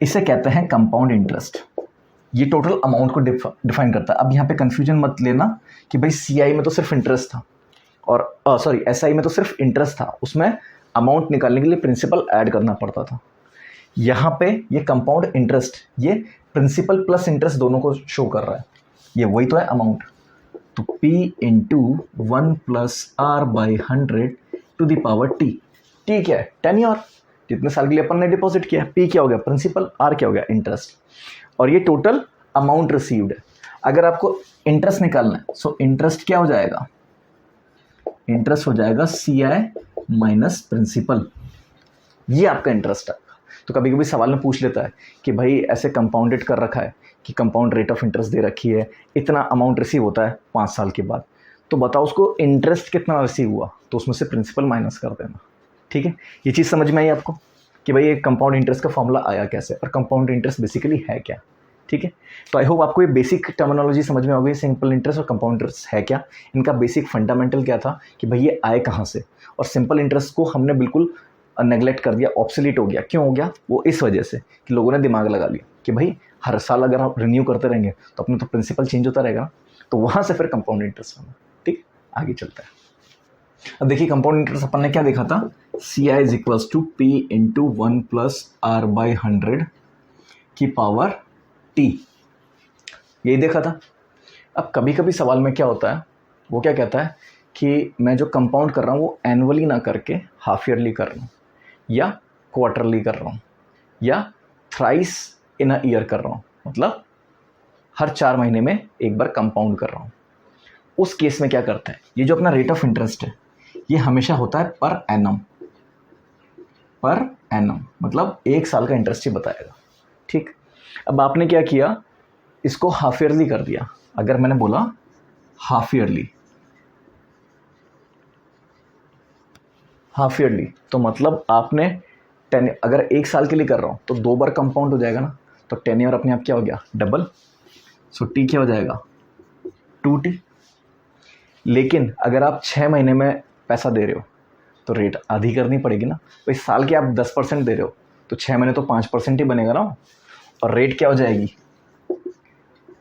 इसे कहते हैं कंपाउंड इंटरेस्ट। ये टोटल अमाउंट को डिफाइन करता है। अब यहाँ पे कंफ्यूजन मत लेना कि भाई CI में तो सिर्फ इंटरेस्ट था और सॉरी SI में तो सिर्फ इंटरेस्ट था, उसमें अमाउंट निकालने के लिए प्रिंसिपल ऐड करना पड़ता था। यहाँ पे ये कंपाउंड इंटरेस्ट, ये प्रिंसिपल प्लस इंटरेस्ट दोनों को शो कर रहा है, ये वही तो है अमाउंट। तो p × 1 + r/100 to the power t, t क्या है, टेन्योर, जितने साल के लिए अपन ने डिपॉजिट किया, p क्या हो गया प्रिंसिपल, r क्या हो गया इंटरेस्ट, और ये टोटल अमाउंट रिसीव्ड है। अगर आपको इंटरेस्ट निकालना है, सो इंटरेस्ट क्या हो जाएगा, इंटरेस्ट हो जाएगा CI माइनस प्रिंसिपल, ये आपका इंटरेस्ट है। तो कभी कभी सवाल में पूछ लेता है कि भाई ऐसे कंपाउंडेड कर रखा है कि कंपाउंड रेट ऑफ इंटरेस्ट दे रखी है, इतना अमाउंट रिसीव होता है 5 साल के बाद, तो बताओ उसको इंटरेस्ट कितना रिसीव हुआ, तो उसमें से प्रिंसिपल माइनस कर देना। ठीक है, ये चीज़ समझ में आई आपको कि भाई ये कंपाउंड इंटरेस्ट का फॉर्मूला आया कैसे और कंपाउंड इंटरेस्ट बेसिकली है क्या। ठीक है, तो आई होप आपको ये बेसिक टर्मिनोलॉजी समझ में आ गई, सिंपल इंटरेस्ट और कंपाउंड इंटरेस्ट है क्या, इनका बेसिक फंडामेंटल क्या था कि भाई ये आए कहाँ से। और सिंपल इंटरेस्ट को हमने बिल्कुल नेगलेक्ट कर दिया, ऑब्सोलीट हो गया। क्यों हो गया, वो इस वजह से कि लोगों ने दिमाग लगा लिया कि भाई हर साल अगर आप रिन्यू करते रहेंगे तो अपने तो प्रिंसिपल चेंज होता रहेगा ना, तो वहाँ से फिर कंपाउंड इंटरेस्ट होना। ठीक, आगे चलता है। अब देखिए कंपाउंड इंटरेस्ट अपन ने क्या देखा था, CI = p × 1 + r/100 की पावर t, यही देखा था। अब कभी कभी सवाल में क्या होता है, वो क्या कहता है कि मैं जो कंपाउंड कर रहा हूँ वो एनुअली ना करके हाफ ईयरली कर रहा हूँ, या क्वार्टरली कर रहा हूँ, या थ्राइस इन अ ईयर कर रहा हूँ, मतलब हर 4 महीने में एक बार कंपाउंड कर रहा हूँ। उस केस में क्या करते हैं, ये जो अपना रेट ऑफ इंटरेस्ट है ये हमेशा होता है पर एनम, मतलब 1 साल का इंटरेस्ट ही बताएगा। ठीक, अब आपने क्या किया, इसको हाफ ईयरली कर दिया। अगर मैंने बोला हाफ ईयरली तो मतलब आपने अगर 1 साल के लिए कर रहा हूँ तो 2 बार कंपाउंड हो जाएगा ना, तो टेन्योर अपने आप क्या हो गया, डबल। सो टी क्या हो जाएगा, 2t। लेकिन अगर आप 6 महीने में पैसा दे रहे हो तो रेट आधी करनी पड़ेगी ना। तो इस साल के आप 10% दे रहे हो तो 6 महीने तो 5% ही बनेगा ना, और रेट क्या हो जाएगी,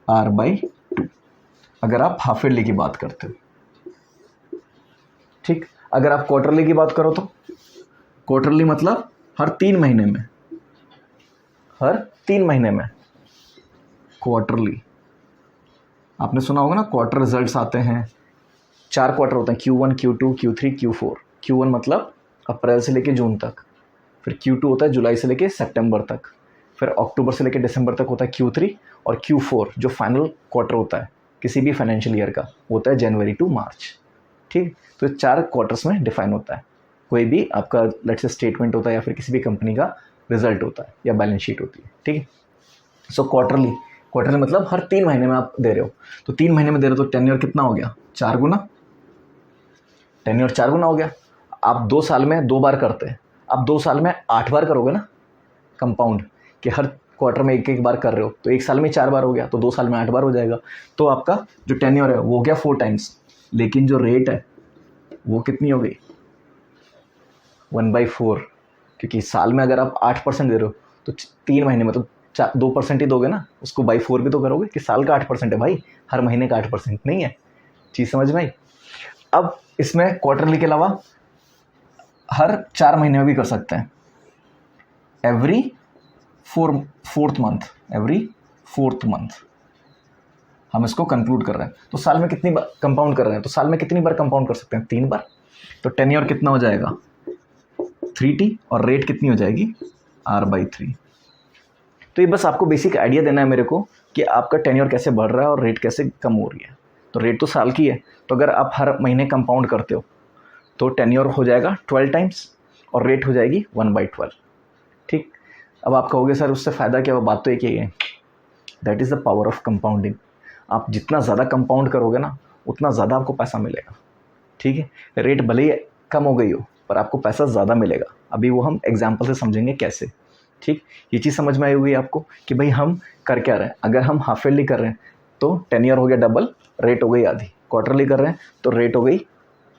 r/2, अगर आप हाफ ईयरली की बात करते हो। ठीक, अगर आप क्वार्टरली की बात करो तो क्वार्टरली मतलब हर 3 महीने में क्वार्टरली। आपने सुना होगा ना, क्वार्टर रिजल्ट्स आते हैं, 4 क्वार्टर होते हैं, Q1 Q2 Q3 Q4। Q1 मतलब अप्रैल से लेके जून तक, फिर Q2 होता है जुलाई से लेके सितंबर तक, फिर अक्टूबर से लेके दिसंबर तक होता है Q3, और Q4 जो फाइनल क्वार्टर होता है किसी भी फाइनेंशियल ईयर का होता है जनवरी टू मार्च। ठीक, तो 4 क्वार्टर्स में डिफाइन होता है कोई भी आपका लेट्स से स्टेटमेंट होता है या फिर किसी भी कंपनी का रिजल्ट होता है या बैलेंस शीट होती है। ठीक है, सो क्वार्टरली मतलब हर 3 महीने में आप दे रहे हो, तो 3 महीने में दे रहे हो तो टेन्योर कितना हो गया, 4 गुना, टेन्योर 4 गुना हो गया। आप 2 साल में 2 बार करते हैं, आप 2 साल में 8 बार करोगे ना कंपाउंड, कि हर क्वार्टर में एक बार कर रहे हो, तो 1 साल में 4 बार हो गया, तो 2 साल में 8 बार हो जाएगा। तो आपका जो टेन्योर है वो हो गया 4 टाइम्स, लेकिन जो रेट है वो कितनी हो गई, 1/4, क्योंकि साल में अगर आप 8% दे रहे हो तो 3 महीने में तो 2% ही दोगे ना, उसको बाई 4 भी तो करोगे कि साल का 8% है भाई, हर महीने का 8% नहीं है। चीज़ समझ में आई। अब इसमें क्वार्टरली के अलावा हर 4 महीने में भी कर सकते हैं, एवरी फोर्थ मंथ हम इसको कंक्लूड कर रहे हैं। तो साल में कितनी बार कंपाउंड कर रहे हैं, तो साल में कितनी बार कंपाउंड कर सकते हैं, 3 बार। तो टेन्योर कितना हो जाएगा, 3t और रेट कितनी हो जाएगी r/3। तो ये बस आपको बेसिक आइडिया देना है मेरे को कि आपका टेन्योर कैसे बढ़ रहा है और रेट कैसे कम हो रही है। तो रेट तो साल की है, तो अगर आप हर महीने कंपाउंड करते हो तो टेन्योर हो जाएगा 12 टाइम्स और रेट हो जाएगी 1/12। ठीक, अब आप कहोगे सर उससे फ़ायदा क्या हो, बात तो एक ही है, that is the power of compounding. आप जितना ज़्यादा कंपाउंड करोगे ना उतना ज़्यादा आपको पैसा मिलेगा। ठीक है, रेट भले ही कम हो गई हो पर आपको पैसा ज़्यादा मिलेगा। अभी वो हम एग्जाम्पल से समझेंगे कैसे। ठीक, ये चीज़ समझ में आई हुई आपको कि भाई हम कर क्या रहे हैं। अगर हम हाफ ईयरली कर रहे हैं तो टेन्योर हो गया डबल, रेट हो गई आधी। क्वार्टरली कर रहे हैं तो रेट हो गई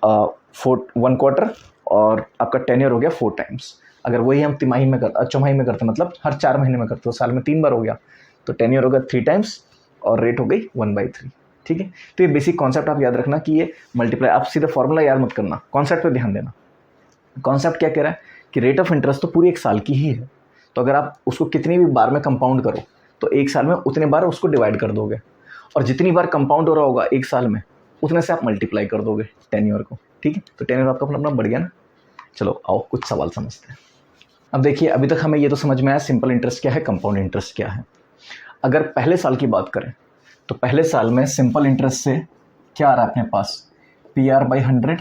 1 क्वार्टर और आपका टेन्योर हो गया 4 टाइम्स। अगर वही हम तिमाही में चौमाही में करते मतलब हर 4 महीने में करते हो, साल में 3 बार हो गया, तो टेन्योर होगा 3 टाइम्स और रेट हो गई 1/3। ठीक है, तो ये बेसिक कॉन्सेप्ट आप याद रखना कि ये मल्टीप्लाई, आप सीधा फॉर्मूला याद मत करना, कॉन्सेप्ट पे ध्यान देना। कॉन्सेप्ट क्या कह रहा है कि रेट ऑफ इंटरेस्ट तो पूरी एक साल की ही है, तो अगर आप उसको कितनी भी बार में कंपाउंड करो तो एक साल में उतने बार उसको डिवाइड कर दोगे और जितनी बार कंपाउंड हो रहा होगा एक साल में उतने से आप मल्टीप्लाई कर दोगे टेन्योर को। ठीक है, तो टेन्योर आपका अपना बढ़ गया ना। चलो आओ कुछ सवाल समझते हैं। अब देखिए, अभी तक हमें ये तो समझ में आया सिंपल इंटरेस्ट क्या है, कंपाउंड इंटरेस्ट क्या है। अगर पहले साल की बात करें तो पहले साल में सिंपल इंटरेस्ट से क्या आ रहा है अपने पास, PR/100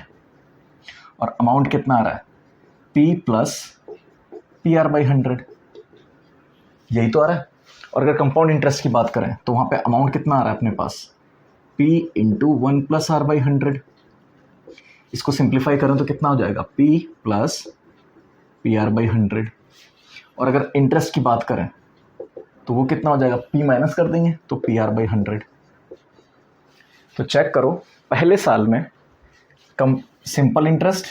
और अमाउंट कितना आ रहा है P प्लस PR/100, यही तो आ रहा है। और अगर कंपाउंड इंटरेस्ट की बात करें तो वहाँ पे अमाउंट कितना आ रहा है अपने पास, P इंटू 1 प्लस R/100। इसको सिंप्लीफाई करें तो कितना हो जाएगा P प्लस PR/100। और अगर इंटरेस्ट की बात करें तो वो कितना हो जाएगा, P माइनस कर देंगे तो PR/100। तो चेक करो पहले साल में सिंपल इंटरेस्ट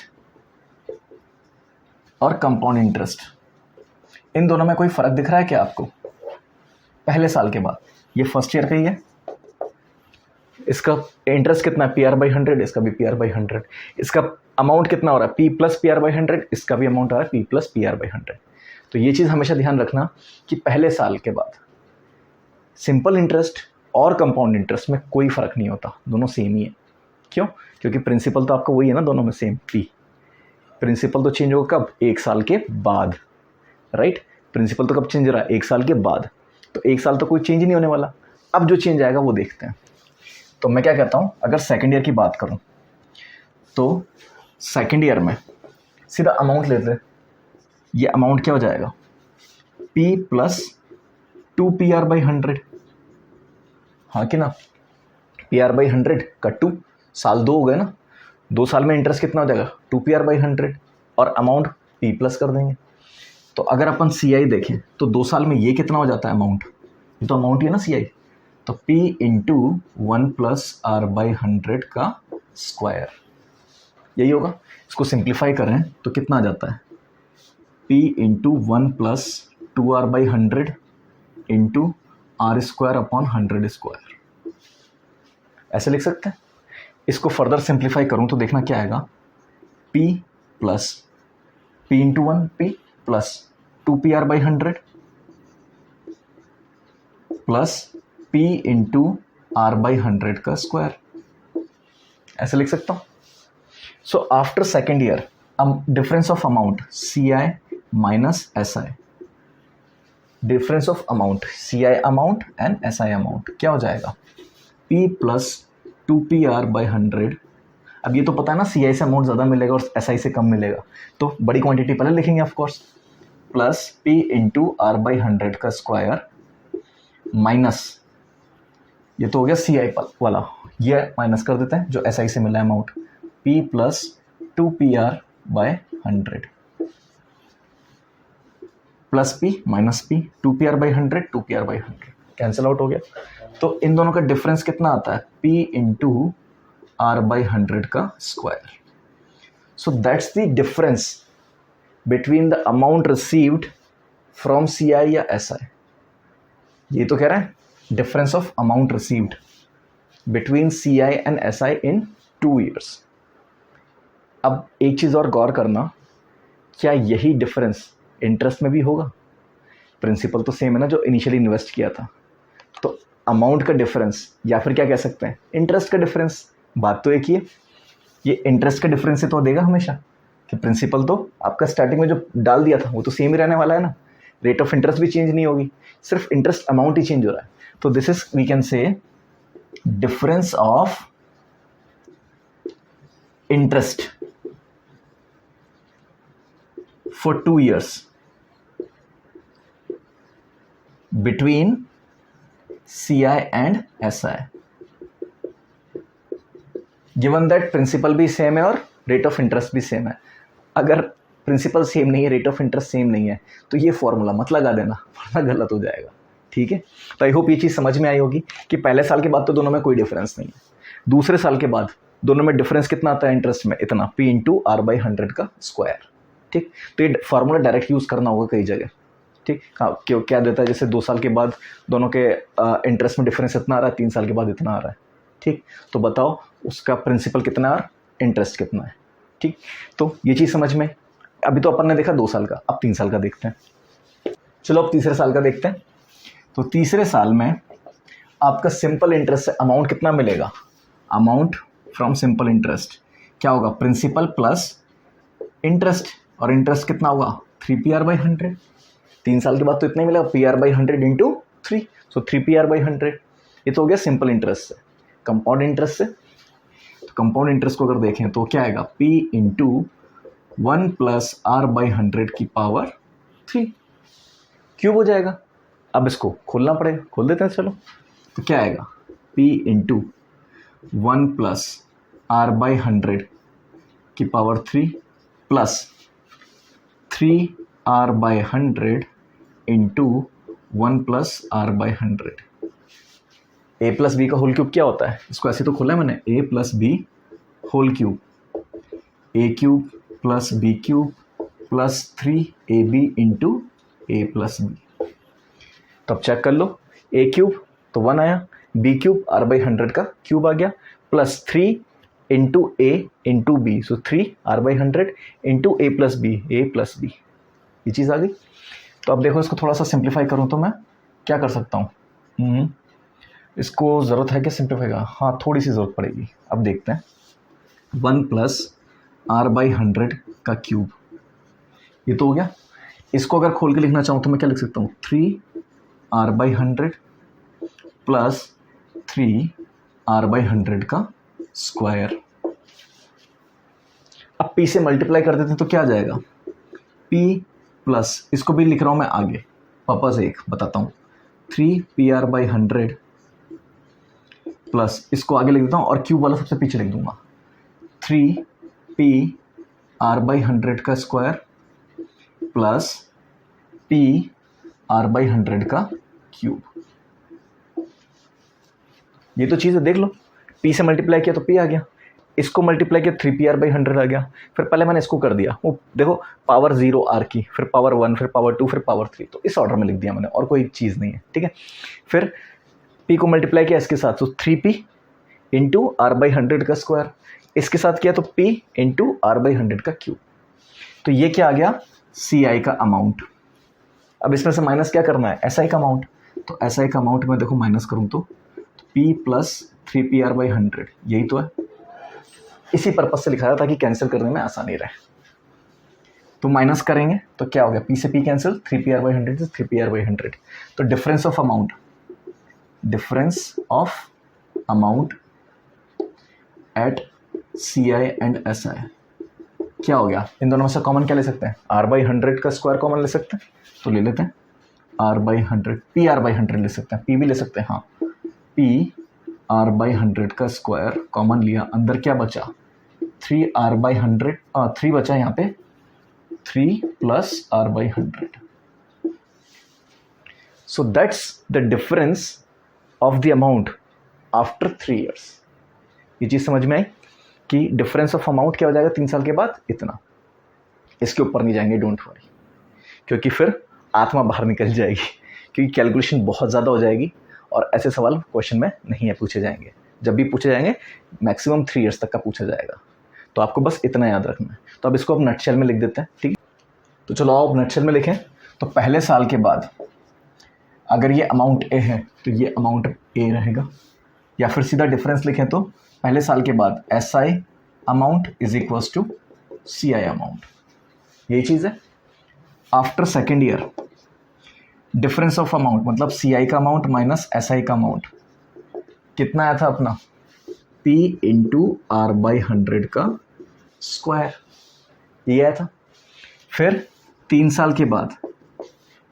और कंपाउंड इंटरेस्ट, इन दोनों में कोई फर्क दिख रहा है क्या आपको? पहले साल के बाद, ये फर्स्ट ईयर का ही है, इसका इंटरेस्ट कितना है PR/100, इसका भी PR/100, इसका अमाउंट कितना हो रहा है P प्लस PR/100, इसका भी अमाउंट आ रहा है P प्लस PR/100। तो ये चीज़ हमेशा ध्यान रखना कि पहले साल के बाद सिंपल इंटरेस्ट और कंपाउंड इंटरेस्ट में कोई फ़र्क नहीं होता, दोनों सेम ही है। क्यों? क्योंकि प्रिंसिपल तो आपका वही है ना, दोनों में सेम P। प्रिंसिपल तो चेंज होगा कब, एक साल के बाद, राइट। प्रिंसिपल तो कब चेंज हो रहा है, एक साल के बाद, तो एक साल तो कोई चेंज ही नहीं होने वाला। अब जो चेंज आएगा वो देखते हैं। तो मैं क्या कहता हूँ, अगर सेकेंड ईयर की बात करूँ तो सेकेंड ईयर में सीधा अमाउंट लेते हैं। ये अमाउंट क्या हो जाएगा, P प्लस 2PR/100, हाँ कि ना, PR/100 का 2, साल 2 हो गए ना, 2 साल में इंटरेस्ट कितना हो जाएगा 2PR/100 और अमाउंट P प्लस कर देंगे। तो अगर अपन CI देखें तो 2 साल में ये कितना हो जाता है अमाउंट, ये तो अमाउंट ही है ना CI, तो P इंटू 1 प्लस R/100 का स्क्वायर, यही होगा। इसको सिंप्लीफाई करें तो कितना आ जाता है, P into 1 plus 2R/100 into R²/100², ऐसे लिख सकते हैं। इसको फर्दर सिंप्लीफाई करूं तो देखना क्या आएगा, P plus P into 1 P plus 2PR/100 plus P into R/100 का स्क्वायर, ऐसे लिख सकता हूँ। So after second year difference of amount CI minus SI, difference of amount CI amount and SI amount क्या हो जाएगा, P प्लस 2PR/100। अब ये तो पता है ना CI से अमाउंट ज़्यादा मिलेगा और SI से कम मिलेगा, तो बड़ी क्वांटिटी पहले लिखेंगे of course, plus P into R/100 का स्क्वायर माइनस, ये तो हो गया CI वाला, ये माइनस कर देते हैं जो SI से मिला है amount, P plus 2PR/100 plus P minus P, 2PR/100 2PR/100 cancel out हो गया। तो इन दोनों का डिफरेंस कितना आता है, P इंटू R/100 का square. So that's the difference between the amount received from CI या SI। ये तो कह रहा है difference of amount received between CI and SI in 2 years। अब एक चीज़ और गौर करना, क्या यही डिफरेंस इंटरेस्ट में भी होगा? प्रिंसिपल तो सेम है ना जो इनिशियली इन्वेस्ट किया था, तो अमाउंट का डिफरेंस या फिर क्या कह सकते हैं इंटरेस्ट का डिफरेंस, बात तो एक ही है। ये इंटरेस्ट का डिफरेंस ही तो देगा हमेशा, कि प्रिंसिपल तो आपका स्टार्टिंग में जो डाल दिया था वो तो सेम ही रहने वाला है ना, रेट ऑफ इंटरेस्ट भी चेंज नहीं होगी, सिर्फ इंटरेस्ट अमाउंट ही चेंज हो रहा है। तो this is we can say difference of interest for 2 years between CI and SI, given that principal भी सेम है और रेट ऑफ इंटरेस्ट भी सेम है। अगर प्रिंसिपल सेम नहीं है, रेट ऑफ इंटरेस्ट सेम नहीं है, तो ये फॉर्मूला मत लगा देना, वरना गलत हो जाएगा। ठीक है, तो आई होप ये चीज़ समझ में आई होगी कि पहले साल के बाद तो दोनों में कोई डिफरेंस नहीं है, दूसरे साल के बाद दोनों में डिफरेंस कितना आता है इंटरेस्ट में, इतना P इंटू R बाई 100 का स्क्वायर। ठीक, तो ये फार्मूला डायरेक्ट यूज़ करना होगा कई जगह। ठीक, क्यों क्या देता है, जैसे 2 साल के बाद दोनों के इंटरेस्ट में डिफरेंस इतना आ रहा है, 3 साल के बाद इतना आ रहा है। ठीक, तो बताओ उसका प्रिंसिपल कितना और इंटरेस्ट कितना है। ठीक, तो ये चीज़ समझ में, अभी तो अपन ने देखा 2 साल का, अब 3 साल का देखते हैं। चलो अब तीसरे साल का देखते हैं। तो तीसरे साल में आपका सिंपल इंटरेस्ट अमाउंट कितना मिलेगा, अमाउंट फ्रॉम सिंपल इंटरेस्ट क्या होगा, प्रिंसिपल प्लस इंटरेस्ट, और इंटरेस्ट कितना होगा 3PR बाई 100। 3 साल के बाद तो इतना ही मिलेगा, PR by 100 into 3, so 3PR by 100। ये तो हो गया सिंपल इंटरेस्ट से। कंपाउंड इंटरेस्ट से, तो कंपाउंड इंटरेस्ट को अगर देखें तो क्या आएगा, P into 1 plus R by 100 की पावर 3 क्यूब हो जाएगा। अब इसको खोलना पड़ेगा, खोल देते हैं चलो। तो क्या आएगा, P into 1 plus R by 100 की power 3 plus 3R by 100 into 1 plus R by 100। A plus B का होल क्यूब क्या होता है, इसको ऐसे तो खोला है मैंने, A plus B whole cube, A cube plus B cube plus 3AB into A plus B. तो अब चेक कर लो, A क्यूब तो 1 आया, B क्यूब R बाई 100 का क्यूब आ गया, plus 3 into A into B, so 3R by 100 into A plus B, A plus B, ये चीज़ आ गई। तो अब देखो इसको थोड़ा सा सिंप्लीफाई करूँ तो मैं क्या कर सकता हूँ, इसको ज़रूरत है कि सिंप्लीफाई का, हाँ थोड़ी सी ज़रूरत पड़ेगी। अब देखते हैं, 1 प्लस R बाई 100 का क्यूब, ये तो हो गया। इसको अगर खोल के लिखना चाहूँ तो मैं क्या लिख सकता हूँ, 3R by 100 plus 3R by 100 का स्क्वायर। अब P से मल्टीप्लाई कर देते हैं तो क्या आ जाएगा, P प्लस, इसको भी लिख रहा हूँ मैं आगे, पर्पस एक बताता हूँ, 3PR बाई 100 प्लस, इसको आगे लिख देता हूँ और क्यूब वाला सबसे पीछे लिख दूंगा, 3PR बाई 100 का स्क्वायर प्लस PR बाई 100 का क्यूब। ये तो चीज़ है, देख लो, P से मल्टीप्लाई किया तो P आ गया, इसको मल्टीप्लाई किया 3PR बाई 100 आ गया, फिर पहले मैंने इसको कर दिया, वो देखो पावर 0 R की, फिर पावर 1, फिर पावर 2, फिर पावर 3, तो इस ऑर्डर में लिख दिया मैंने, और कोई चीज़ नहीं है। ठीक है, फिर P को मल्टीप्लाई किया इसके साथ, तो 3P इंटू R बाई 100 का स्क्वायर, इसके साथ किया तो P इंटू R बाई 100 का क्यूब। तो ये क्या आ गया, CI का अमाउंट। अब इसमें से माइनस क्या करना है, SI का अमाउंट, तो SI का अमाउंट मैं देखो माइनस करूँ तो P प्लस 3PR बाई 100, यही तो है, इसी पर्पज से लिखा था ताकि कैंसिल करने में आसानी रहे। तो माइनस करेंगे तो क्या हो गया, P से P कैंसिल, 3PR बाई 100 से 3PR बाई 100, तो difference of amount, difference of amount at CI and SI क्या हो गया, इन दोनों में से कॉमन क्या ले सकते हैं, R बाई 100 का स्क्वायर कॉमन ले सकते हैं, तो ले लेते हैं R बाई 100, PR बाई 100 ले सकते हैं, P भी ले सकते हैं, हाँ PR बाई 100 का स्क्वायर कॉमन लिया, अंदर क्या बचा, 3R बाई 100, 3 बचा यहाँ पे, 3 plus R by 100, so that's the difference of the amount after 3 years। ये चीज़ समझ में आई कि डिफरेंस ऑफ अमाउंट क्या हो जाएगा 3 साल के बाद, इतना, इसके ऊपर नहीं जाएंगे, डोंट वरी, क्योंकि फिर आत्मा बाहर निकल जाएगी, क्योंकि कैलकुलेशन बहुत ज़्यादा हो जाएगी और ऐसे सवाल क्वेश्चन में नहीं है पूछे जाएंगे, जब भी पूछे जाएंगे मैक्सिमम 3 years तक का पूछा जाएगा, तो आपको बस इतना याद रखना है। तो अब इसको अब नटशेल में लिख देते हैं, ठीक है। तो चलो आओ अब नटशेल में लिखें। तो पहले साल के बाद अगर ये अमाउंट A है तो ये अमाउंट A रहेगा, या फिर सीधा डिफरेंस लिखें तो पहले साल के बाद SI amount is equals to C I amount, यही चीज़ है। After second year difference of amount मतलब सी आई का अमाउंट माइनस एस आई का अमाउंट कितना आया था अपना, P इंटू आर बाई 100 का स्क्वायर, ये आया था। फिर 3 साल के बाद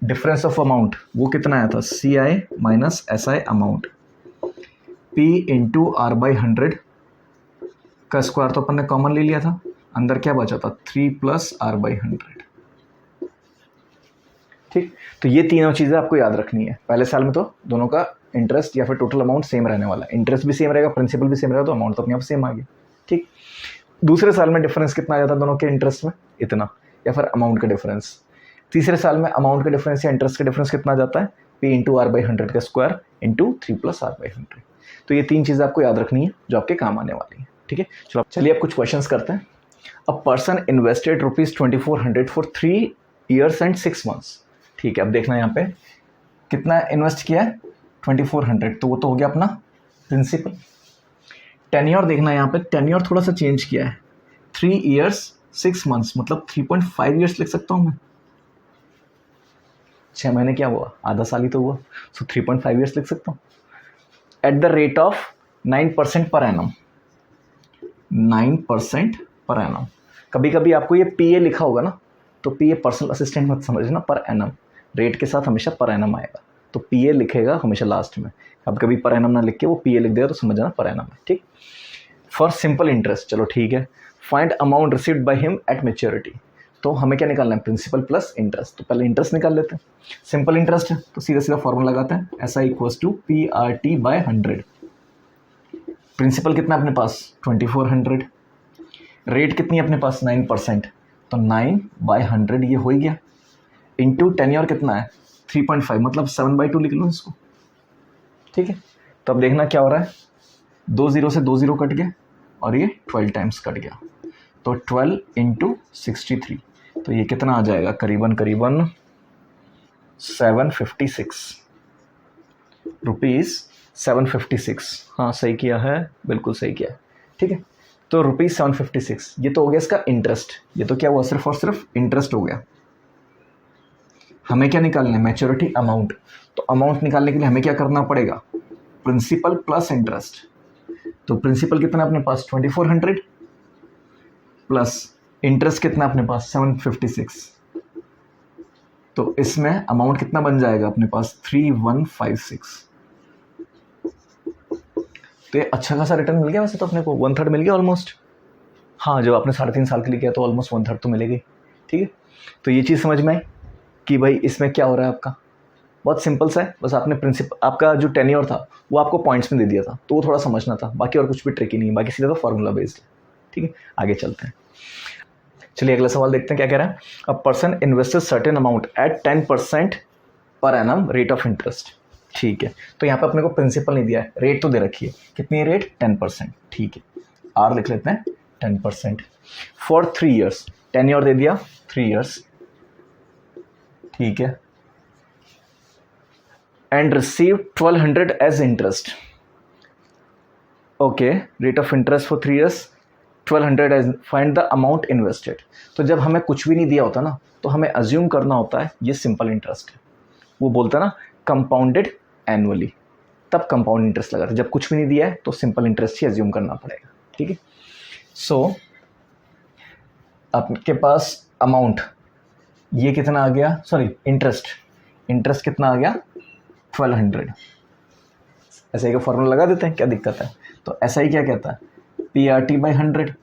डिफरेंस ऑफ अमाउंट वो कितना आया था, C I minus S I amount, P into R by 100 का स्क्वायर तो अपन ने कॉमन ले लिया था, अंदर क्या बचा था 3 प्लस आर बाई 100। ठीक, तो ये तीनों चीज़ें आपको याद रखनी है। पहले साल में तो दोनों का इंटरेस्ट या फिर टोटल अमाउंट सेम रहने वाला है, इंटरेस्ट भी सेम रहेगा, प्रिंसिपल भी सेम रहेगा, तो अमाउंट तो अपने आप सेम आ गया। ठीक, दूसरे साल में डिफरेंस कितना आ जाता है दोनों के इंटरेस्ट में, इतना, या फिर अमाउंट का डिफरेंस। तीसरे साल में अमाउंट का डिफरेंस या इंटरेस्ट का डिफरेंस कितना आ जाता है, P इंटू आर बाई 100 का square into 3 plus R by 100। तो ये तीन चीज़ें आपको याद रखनी है जो आपके काम आने वाली है। ठीक है, चलिए अब कुछ क्वेश्चंस करते हैं। A person invested ₹2400 for 3 years and 6 months। ठीक है, अब देखना यहाँ पे कितना इन्वेस्ट किया है 2400, तो वो तो हो गया अपना प्रिंसिपल। टेन्योर देखना है यहाँ पे, टेन्योर थोड़ा सा चेंज किया है, 3 years 6 months मतलब 3.5 years लिख सकता हूँ मैं। 6 महीने क्या हुआ, आधा साल ही तो हुआ, सो 3.5 years लिख सकता हूँ। At the rate of 9% per annum, 9% per annum. कभी कभी आपको ये PA लिखा होगा ना, तो PA पर्सनल असिस्टेंट मत समझना, पर एनम, रेट के साथ हमेशा पर एनम आएगा, तो PA लिखेगा हमेशा लास्ट में। अब कभी पर एनम ना लिख के वो PA लिख देगा तो समझना पर एनम है। ठीक, फॉर सिंपल इंटरेस्ट, चलो ठीक है। Find amount received by him at maturity, तो हमें क्या निकालना है, प्रिंसिपल प्लस इंटरेस्ट। तो पहले इंटरेस्ट निकाल लेते हैं। सिंपल इंटरेस्ट है तो सीधा सीधा फॉर्मूला लगाते हैं, SI equals to PRT by 100। Principal कितना अपने पास 2400, रेट कितनी है अपने पास 9%, तो 9 बाय 100 ये हो ही गया, इंटू टेन्योर कितना है 3.5 मतलब 7/2 लिख लो इसको। ठीक है, तो अब देखना क्या हो रहा है, 2 0 से 2 0 कट गया और ये 12 टाइम्स कट गया, तो 12 इंटू 63, तो ये कितना आ जाएगा, करीबन करीबन 756 रुपीज़, 756। हाँ सही किया है, बिल्कुल सही किया है। ठीक है, तो ₹756, ये तो हो गया इसका इंटरेस्ट, ये तो क्या हुआ, सिर्फ और सिर्फ इंटरेस्ट हो गया। हमें क्या निकालना है, मैच्योरिटी अमाउंट। तो अमाउंट निकालने के लिए हमें क्या करना पड़ेगा, प्रिंसिपल प्लस इंटरेस्ट। तो प्रिंसिपल कितना अपने पास 2400 प्लस इंटरेस्ट कितना अपने पास 756, तो इसमें अमाउंट कितना बन जाएगा अपने पास 3156। तो ये अच्छा खासा रिटर्न मिल गया वैसे तो अपने को, 1/3 मिल गया ऑलमोस्ट। हाँ, जब आपने 3.5 साल के लिए किया तो ऑलमोस्ट 1/3 तो मिलेगी। ठीक है, तो ये चीज़ समझ में आई कि भाई इसमें क्या हो रहा है आपका, बहुत सिंपल सा है। बस आपने प्रिंसिपल, आपका जो टेन्योर था वो आपको पॉइंट्स में दे दिया था, तो वो थोड़ा समझना था, बाकी और कुछ भी ट्रिकी नहीं है, बाकी सीधा तो फॉर्मूला बेस्ड है। ठीक है, आगे चलते हैं। चलिए अगला सवाल देखते हैं क्या कह रहा है। A person invested certain amount at 10% per annum rate of interest. ठीक है, तो यहाँ पे अपने को प्रिंसिपल नहीं दिया है, रेट तो दे रखी है, कितनी है रेट 10%। ठीक है, आर लिख लेते हैं 10% फॉर 3 years, टेन्योर दे दिया 3 years। ठीक है, and receive 1200 as interest. Okay, rate of interest for 3 years 1200 as, find the amount invested. तो जब हमें कुछ भी नहीं दिया होता ना, तो हमें अज्यूम करना होता है ये सिंपल इंटरेस्ट है, वो बोलता है ना कंपाउंडेड एनुअली, तब कंपाउंड इंटरेस्ट लगाते हैं। जब कुछ भी नहीं दिया है तो सिंपल इंटरेस्ट ही अज्यूम करना पड़ेगा। ठीक है, सो आपके पास अमाउंट ये कितना आ गया, सॉरी इंटरेस्ट कितना आ गया 1200। SI का फॉर्मूला लगा देते हैं, क्या दिक्कत है। तो SI क्या कहता है, PRT बाई 100,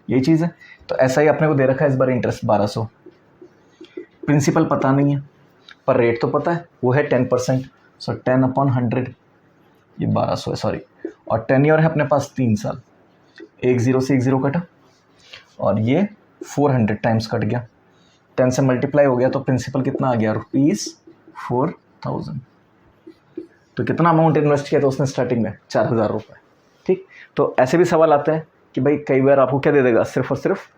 यही चीज़ है। तो SI अपने को दे रखा है इस बार इंटरेस्ट 1200, प्रिंसिपल पता नहीं है पर रेट तो पता है, वो है 10%, सो 10/100 ये 1200 है, सॉरी। और टेन्योर है अपने पास 3 साल, 1 0 से 1 0 कटा और ये 400 टाइम्स कट गया, 10 से मल्टीप्लाई हो गया, तो प्रिंसिपल कितना आ गया ₹4000। तो कितना अमाउंट इन्वेस्ट किया था उसने स्टार्टिंग में, 4000 रुपये। ठीक, तो ऐसे भी सवाल आते हैं कि भाई कई बार आपको क्या दे देगा, सिर्फ और सिर्फ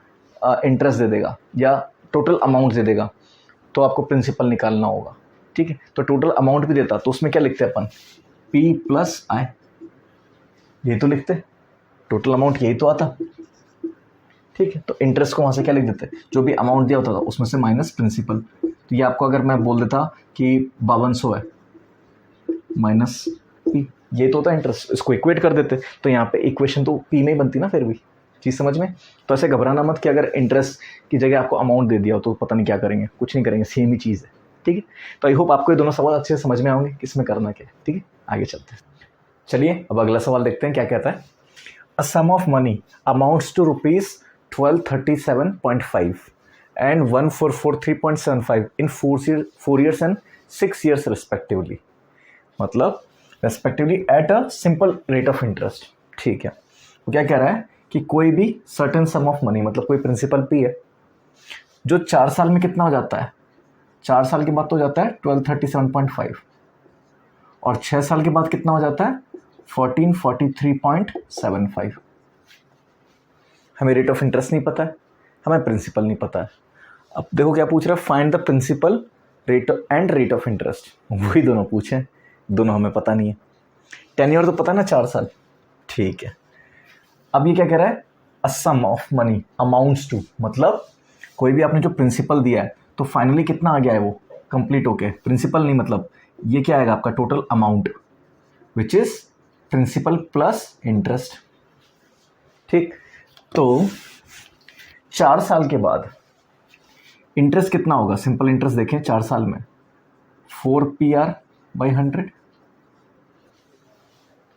इंटरेस्ट दे देगा या टोटल अमाउंट दे देगा, तो आपको प्रिंसिपल निकालना होगा। ठीक है, तो टोटल अमाउंट भी देता तो उसमें क्या लिखते हैं अपन, P प्लस I, ये तो लिखते, टोटल अमाउंट यही तो आता। ठीक है, तो इंटरेस्ट को वहाँ से क्या लिख देते, जो भी अमाउंट दिया होता था उसमें से माइनस प्रिंसिपल। तो ये आपको अगर मैं बोल देता कि 5200 है माइनस पी, ये तो होता है इंटरेस्ट, इसको इक्वेट कर देते, तो यहाँ पे इक्वेशन तो पी में ही बनती ना फिर भी। चीज़ समझ में? तो ऐसे घबराना मत कि अगर इंटरेस्ट की जगह आपको अमाउंट दे दिया हो तो पता नहीं क्या करेंगे, कुछ नहीं करेंगे, सेम ही चीज़ है। ठीक है, तो आई होप आपको ये दोनों सवाल अच्छे से समझ में आएंगे किसमें करना क्या है। ठीक है, आगे चलते हैं। चलिए अब अगला सवाल देखते हैं क्या कहता है। A sum of money amounts to ₹1237.5 and 1443.75 in 4 years and 6 years respectively, मतलब respectively at a simple rate of interest. ठीक है, वो क्या कह रहा है कि कोई भी सर्टेन सम ऑफ मनी, मतलब कोई प्रिंसिपल पी है जो 4 साल में कितना हो जाता है, 4 साल के बाद तो हो जाता है 1237.5 और 6 साल के बाद कितना हो जाता है 1443.75। हमें रेट ऑफ इंटरेस्ट नहीं पता है, हमें प्रिंसिपल नहीं पता है। अब देखो क्या पूछ रहा है, find the principal rate and rate of interest. वही दोनों पूछे, दोनों हमें पता नहीं है। टेन्योर तो पता है ना 4 साल। ठीक है, अब ये क्या कह रहा है, a sum of money amounts to, मतलब कोई भी आपने जो प्रिंसिपल दिया है तो फाइनली कितना आ गया है वो कंप्लीट होके, प्रिंसिपल नहीं, मतलब ये क्या आएगा आपका total amount which is principal plus interest. ठीक, तो 4 साल के बाद इंटरेस्ट कितना होगा, सिंपल इंटरेस्ट देखें 4 साल में 4PR/100।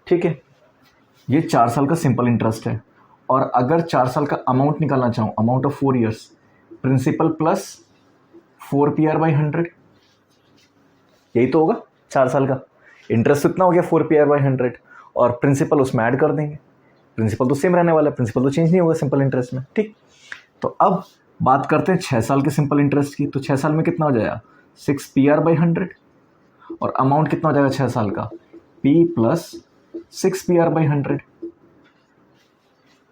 ठीक है, ये 4 साल का सिंपल इंटरेस्ट है। और अगर 4 साल का अमाउंट निकालना चाहूँ, amount of 4 years, principal plus 4PR/100, यही तो होगा 4 साल का इंटरेस्ट। कितना हो गया 4PR/100 और प्रिंसिपल उसमें ऐड कर देंगे। प्रिंसिपल तो सेम रहने वाला है, प्रिंसिपल तो चेंज नहीं होगा सिंपल इंटरेस्ट में। ठीक, तो अब बात करते हैं 6 साल के सिंपल इंटरेस्ट की। तो 6 साल में कितना हो जाएगा 6PR/100 और अमाउंट कितना हो जाएगा 6 साल का P प्लस 6PR/100।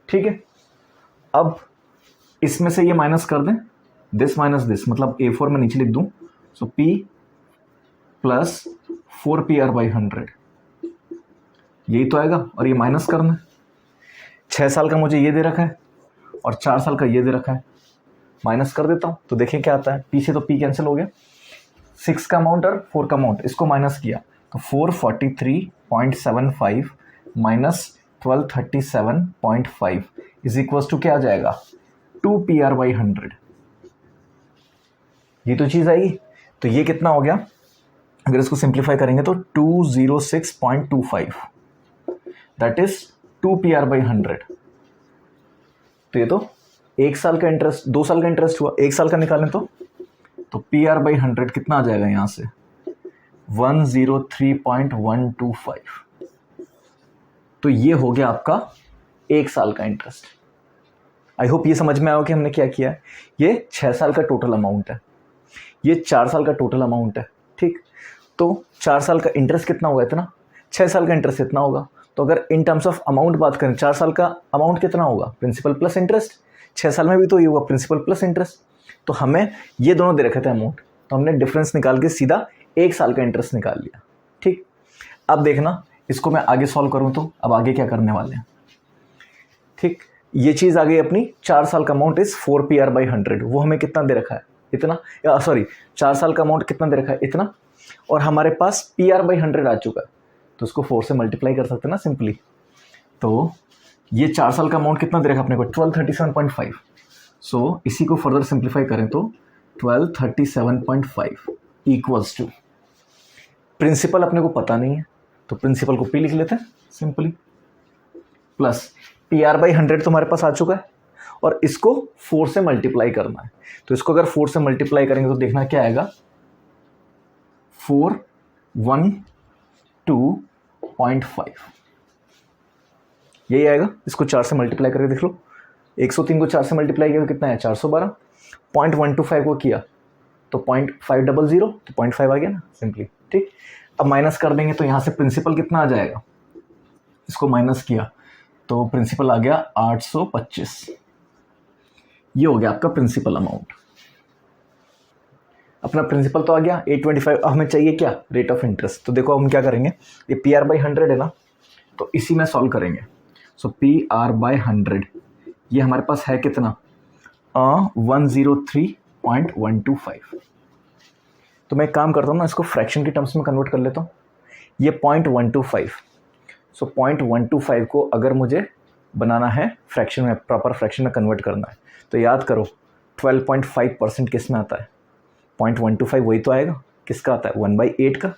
ठीक है, अब इसमें से ये माइनस कर दें, दिस माइनस दिस, मतलब A4 में नीचे लिख दूं, सो P प्लस 4PR/100, यही तो आएगा। और ये माइनस करना, 6 साल का मुझे ये दे रखा है और 4 साल का ये दे रखा है, माइनस कर देता हूँ तो देखिए क्या आता है, P से तो P कैंसिल हो गया, 6 का अमाउंट और 4 का अमाउंट, इसको माइनस किया तो 443.75 माइनस 1237.5 इज इक्वल टू क्या आ जाएगा 2PR/100। ये तो चीज़ आएगी। तो ये कितना हो गया, अगर इसको सिंप्लीफाई करेंगे तो 206.25, दैट इज 2PR/100। तो ये तो 1 साल का इंटरेस्ट, 2 साल का इंटरेस्ट हुआ, 1 साल का निकालें तो PR/100 कितना आ जाएगा यहाँ से 103.125। तो ये हो गया आपका 1 साल का इंटरेस्ट। आई होप ये समझ में आया कि हमने क्या किया है। ये 6 साल का टोटल अमाउंट है, ये 4 साल का टोटल अमाउंट है। ठीक, तो 4 साल का इंटरेस्ट कितना होगा इतना, 6 साल का इंटरेस्ट इतना होगा। तो अगर इन टर्म्स ऑफ अमाउंट बात करें, 4 साल का अमाउंट कितना होगा प्रिंसिपल प्लस इंटरेस्ट, 6 साल में भी तो ये होगा प्रिंसिपल प्लस इंटरेस्ट। तो हमें ये दोनों दे रखे थे अमाउंट, तो हमने डिफरेंस निकाल के सीधा 1 साल का इंटरेस्ट निकाल लिया। ठीक, अब देखना इसको मैं आगे सॉल्व करूं तो अब आगे क्या करने वाले हैं। ठीक, ये चीज़ आ गई अपनी, 4 साल का अमाउंट इज 4PR/100, वो हमें कितना दे रखा है इतना, सॉरी 4 साल का अमाउंट कितना दे रखा है इतना, और हमारे पास PR/100 आ चुका है, तो उसको 4 से मल्टीप्लाई कर सकते हैं ना सिंपली। तो ये 4 साल का अमाउंट कितना दे रखा अपने को 1237.5। सो इसी को फर्दर सिंप्लीफाई करें तो 1237.5 इक्वल्स टू, प्रिंसिपल अपने को पता नहीं है तो प्रिंसिपल को P लिख लेते हैं सिंपली, प्लस PR/100 तो हमारे पास आ चुका है और इसको 4 से मल्टीप्लाई करना है। तो इसको अगर 4 से मल्टीप्लाई करेंगे तो देखना क्या आएगा 412.5, यही आएगा। इसको 4 से मल्टीप्लाई करके देख लो, 103 को 4 से मल्टीप्लाई किया तो कितना है 412, 0.125 को किया तो 0.500, तो 0.5 आ गया ना सिंपली। ठीक, अब माइनस कर देंगे तो यहाँ से प्रिंसिपल कितना आ जाएगा, इसको माइनस किया तो प्रिंसिपल आ गया 825। ये हो गया आपका प्रिंसिपल अमाउंट। अपना प्रिंसिपल तो आ गया 825, अब हमें चाहिए क्या रेट ऑफ इंटरेस्ट। तो देखो हम क्या करेंगे, ये PR/100 है ना, तो इसी में सॉल्व करेंगे। सो PR/100 ये हमारे पास है कितना 103.125। तो मैं एक काम करता हूँ ना, इसको फ्रैक्शन के टर्म्स में कन्वर्ट कर लेता हूँ। ये 0.125, सो 0.125 को अगर मुझे बनाना है फ्रैक्शन में, प्रॉपर फ्रैक्शन में कन्वर्ट करना है, तो याद करो 12.5% किस में आता है, 0.125 वही तो आएगा, किसका आता है 1/8 का।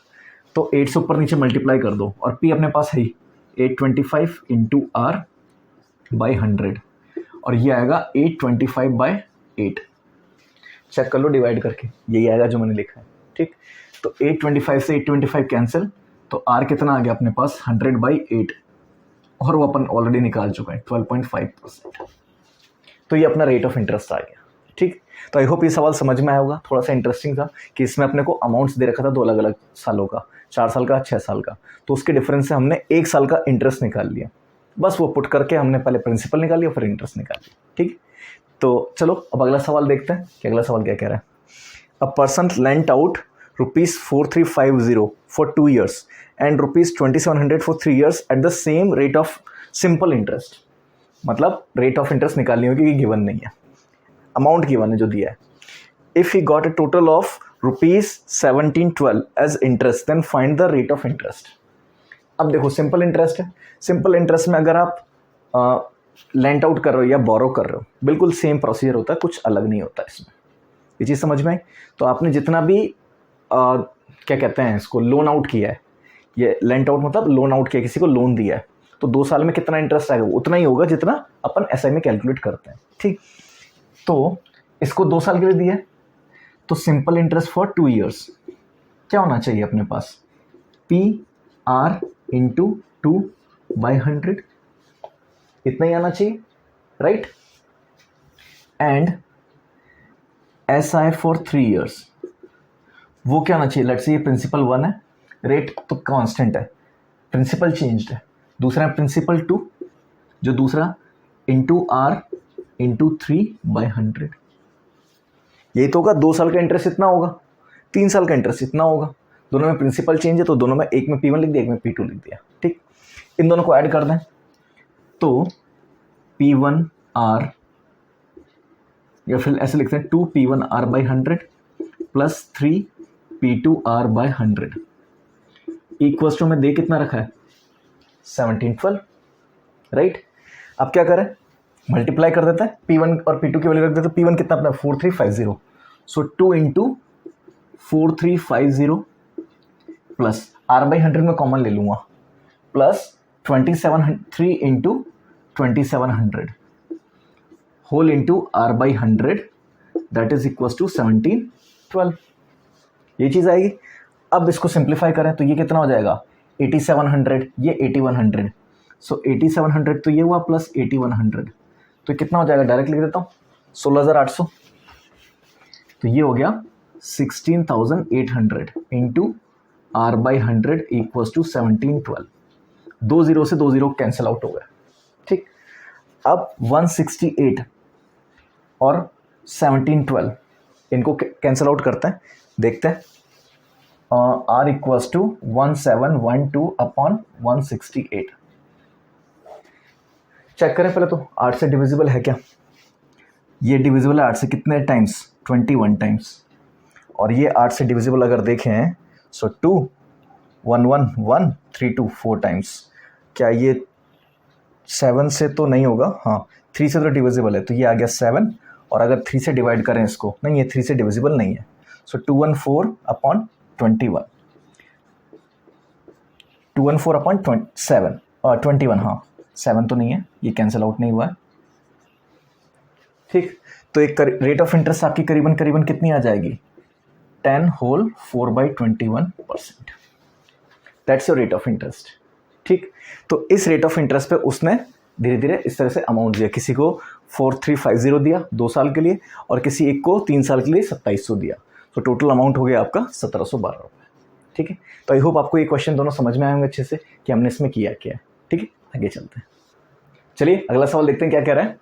तो 8 से ऊपर नीचे मल्टीप्लाई कर दो, और पी अपने पास है ही 825 इंटू आर बाई 100, और ये आएगा 825/8। चेक कर लो डिवाइड करके, यही आएगा जो मैंने लिखा है। ठीक, तो 825 से 825 कैंसिल, तो आर कितना आ गया अपने पास 100/8, और वो अपन ऑलरेडी निकाल चुका है 12.5%। तो ये अपना रेट ऑफ इंटरेस्ट आ गया। ठीक, तो आई होप ये सवाल समझ में आया होगा। थोड़ा सा इंटरेस्टिंग था कि इसमें अपने को अमाउंट्स दे रखा था 2 अलग अलग सालों का, 4 साल का, 6 साल का, तो उसके डिफरेंस से हमने 1 साल का इंटरेस्ट निकाल लिया। बस वो पुट करके हमने पहले प्रिंसिपल निकाल लिया, फिर इंटरेस्ट निकाल लिया। ठीक, तो चलो अब अगला सवाल देखते हैं कि अगला सवाल क्या कह रहा है। A person lent out ₹4350 for 2 years and ₹2700 for 3 years at the same rate of simple interest. मतलब रेट ऑफ इंटरेस्ट निकालनी होगी, क्योंकि गिवन नहीं है, अमाउंट गिवन है जो दिया है। If he got a total of ₹1712 as interest, then find the rate of interest. अब देखो सिंपल इंटरेस्ट है, सिंपल इंटरेस्ट में अगर आप लेंट आउट कर रहे हो या बोरो कर रहे हो, बिल्कुल सेम प्रोसीजर होता है, कुछ अलग नहीं होता इसमें। ये चीज़ समझ में आई? तो आपने जितना भी क्या कहते हैं इसको, लोन आउट किया है, ये लेंट आउट मतलब लोन आउट किया, किसी को लोन दिया है, तो 2 साल में कितना इंटरेस्ट आएगा, उतना ही होगा जितना अपन एसआई में कैलकुलेट करते हैं। ठीक, तो इसको 2 साल के लिए दिया है, तो सिंपल इंटरेस्ट फॉर 2 years क्या होना चाहिए अपने पास, PR इंटू 2/100, इतना ही आना चाहिए, right. And SI for 3 years, वो क्या आना चाहिए, लेट्स से ये प्रिंसिपल 1 है, रेट तो कांस्टेंट है, प्रिंसिपल चेंज्ड है, दूसरा प्रिंसिपल 2, जो दूसरा इंटू R इंटू 3/100, यही तो होगा। 2 साल का इंटरेस्ट इतना होगा, 3 साल का इंटरेस्ट इतना होगा, दोनों में प्रिंसिपल चेंज है, तो दोनों में, एक में P1 लिख दिया, एक में P2 लिख दिया। ठीक, इन दोनों को ऐड कर दें, तो P1R, या फिर ऐसे लिखते हैं 2P1R/100 plus 3P2R/100 equals to में दे कितना रखा है 1712, राइट। अब क्या करें, मल्टीप्लाई कर देता है, P1 और P2 की वैल्यू रख देते हैं। P1 कितना अपना 4350, सो 2 इंटू 4350 प्लस R/100 में कॉमन ले लूँगा, plus 3 into 2700 whole into R/100, that is equals to 1712, ये चीज़ आएगी। अब इसको सिंप्लीफाई करें तो ये कितना हो जाएगा 8700, ये 8100, सो 8700 तो ये हुआ प्लस 8100, तो कितना हो जाएगा, डायरेक्ट लिख देता हूँ 16800, तो ये हो गया 16800 इंटू R/100 इक्वल्स टू 1712। 2 0 से 2 0 कैंसिल आउट हो गया। ठीक, अब 168 और 1712 इनको कैंसिल आउट करते हैं, देखते हैं। R इक्वल्स टू 1712/168, चेक करें पहले तो 8 से डिविजिबल है क्या, ये डिविजिबल है 8 से कितने टाइम्स, 21 टाइम्स, और ये 8 से डिविजिबल अगर देखें सो 2 1 1 1 3 2 4 टाइम्स। क्या ये 7 से तो नहीं होगा, हाँ 3 से तो डिविजिबल है, तो ये आ गया 7, और अगर 3 से डिवाइड करें इसको, नहीं ये 3 से डिविजिबल नहीं है, सो 214/21, 214/7 और 21, हाँ 7 तो नहीं है, ये कैंसिल आउट नहीं हुआ है। ठीक, तो एक रेट ऑफ इंटरेस्ट आपकी करीबन करीबन कितनी आ जाएगी, 10 whole 4/21%, that's your rate of interest. ठीक, तो इस रेट ऑफ इंटरेस्ट पे उसने धीरे धीरे इस तरह से अमाउंट दिया, किसी को 4350 दिया 2 साल के लिए, और किसी एक को 3 साल के लिए 2700 दिया, तो टोटल अमाउंट हो गया आपका 1712 रुपये। ठीक है, तो आई होप आपको ये क्वेश्चन दोनों समझ में आए होंगे अच्छे से कि हमने इसमें किया क्या है। ठीक है, आगे चलते हैं। चलिए अगला सवाल देखते हैं क्या कह रहा है।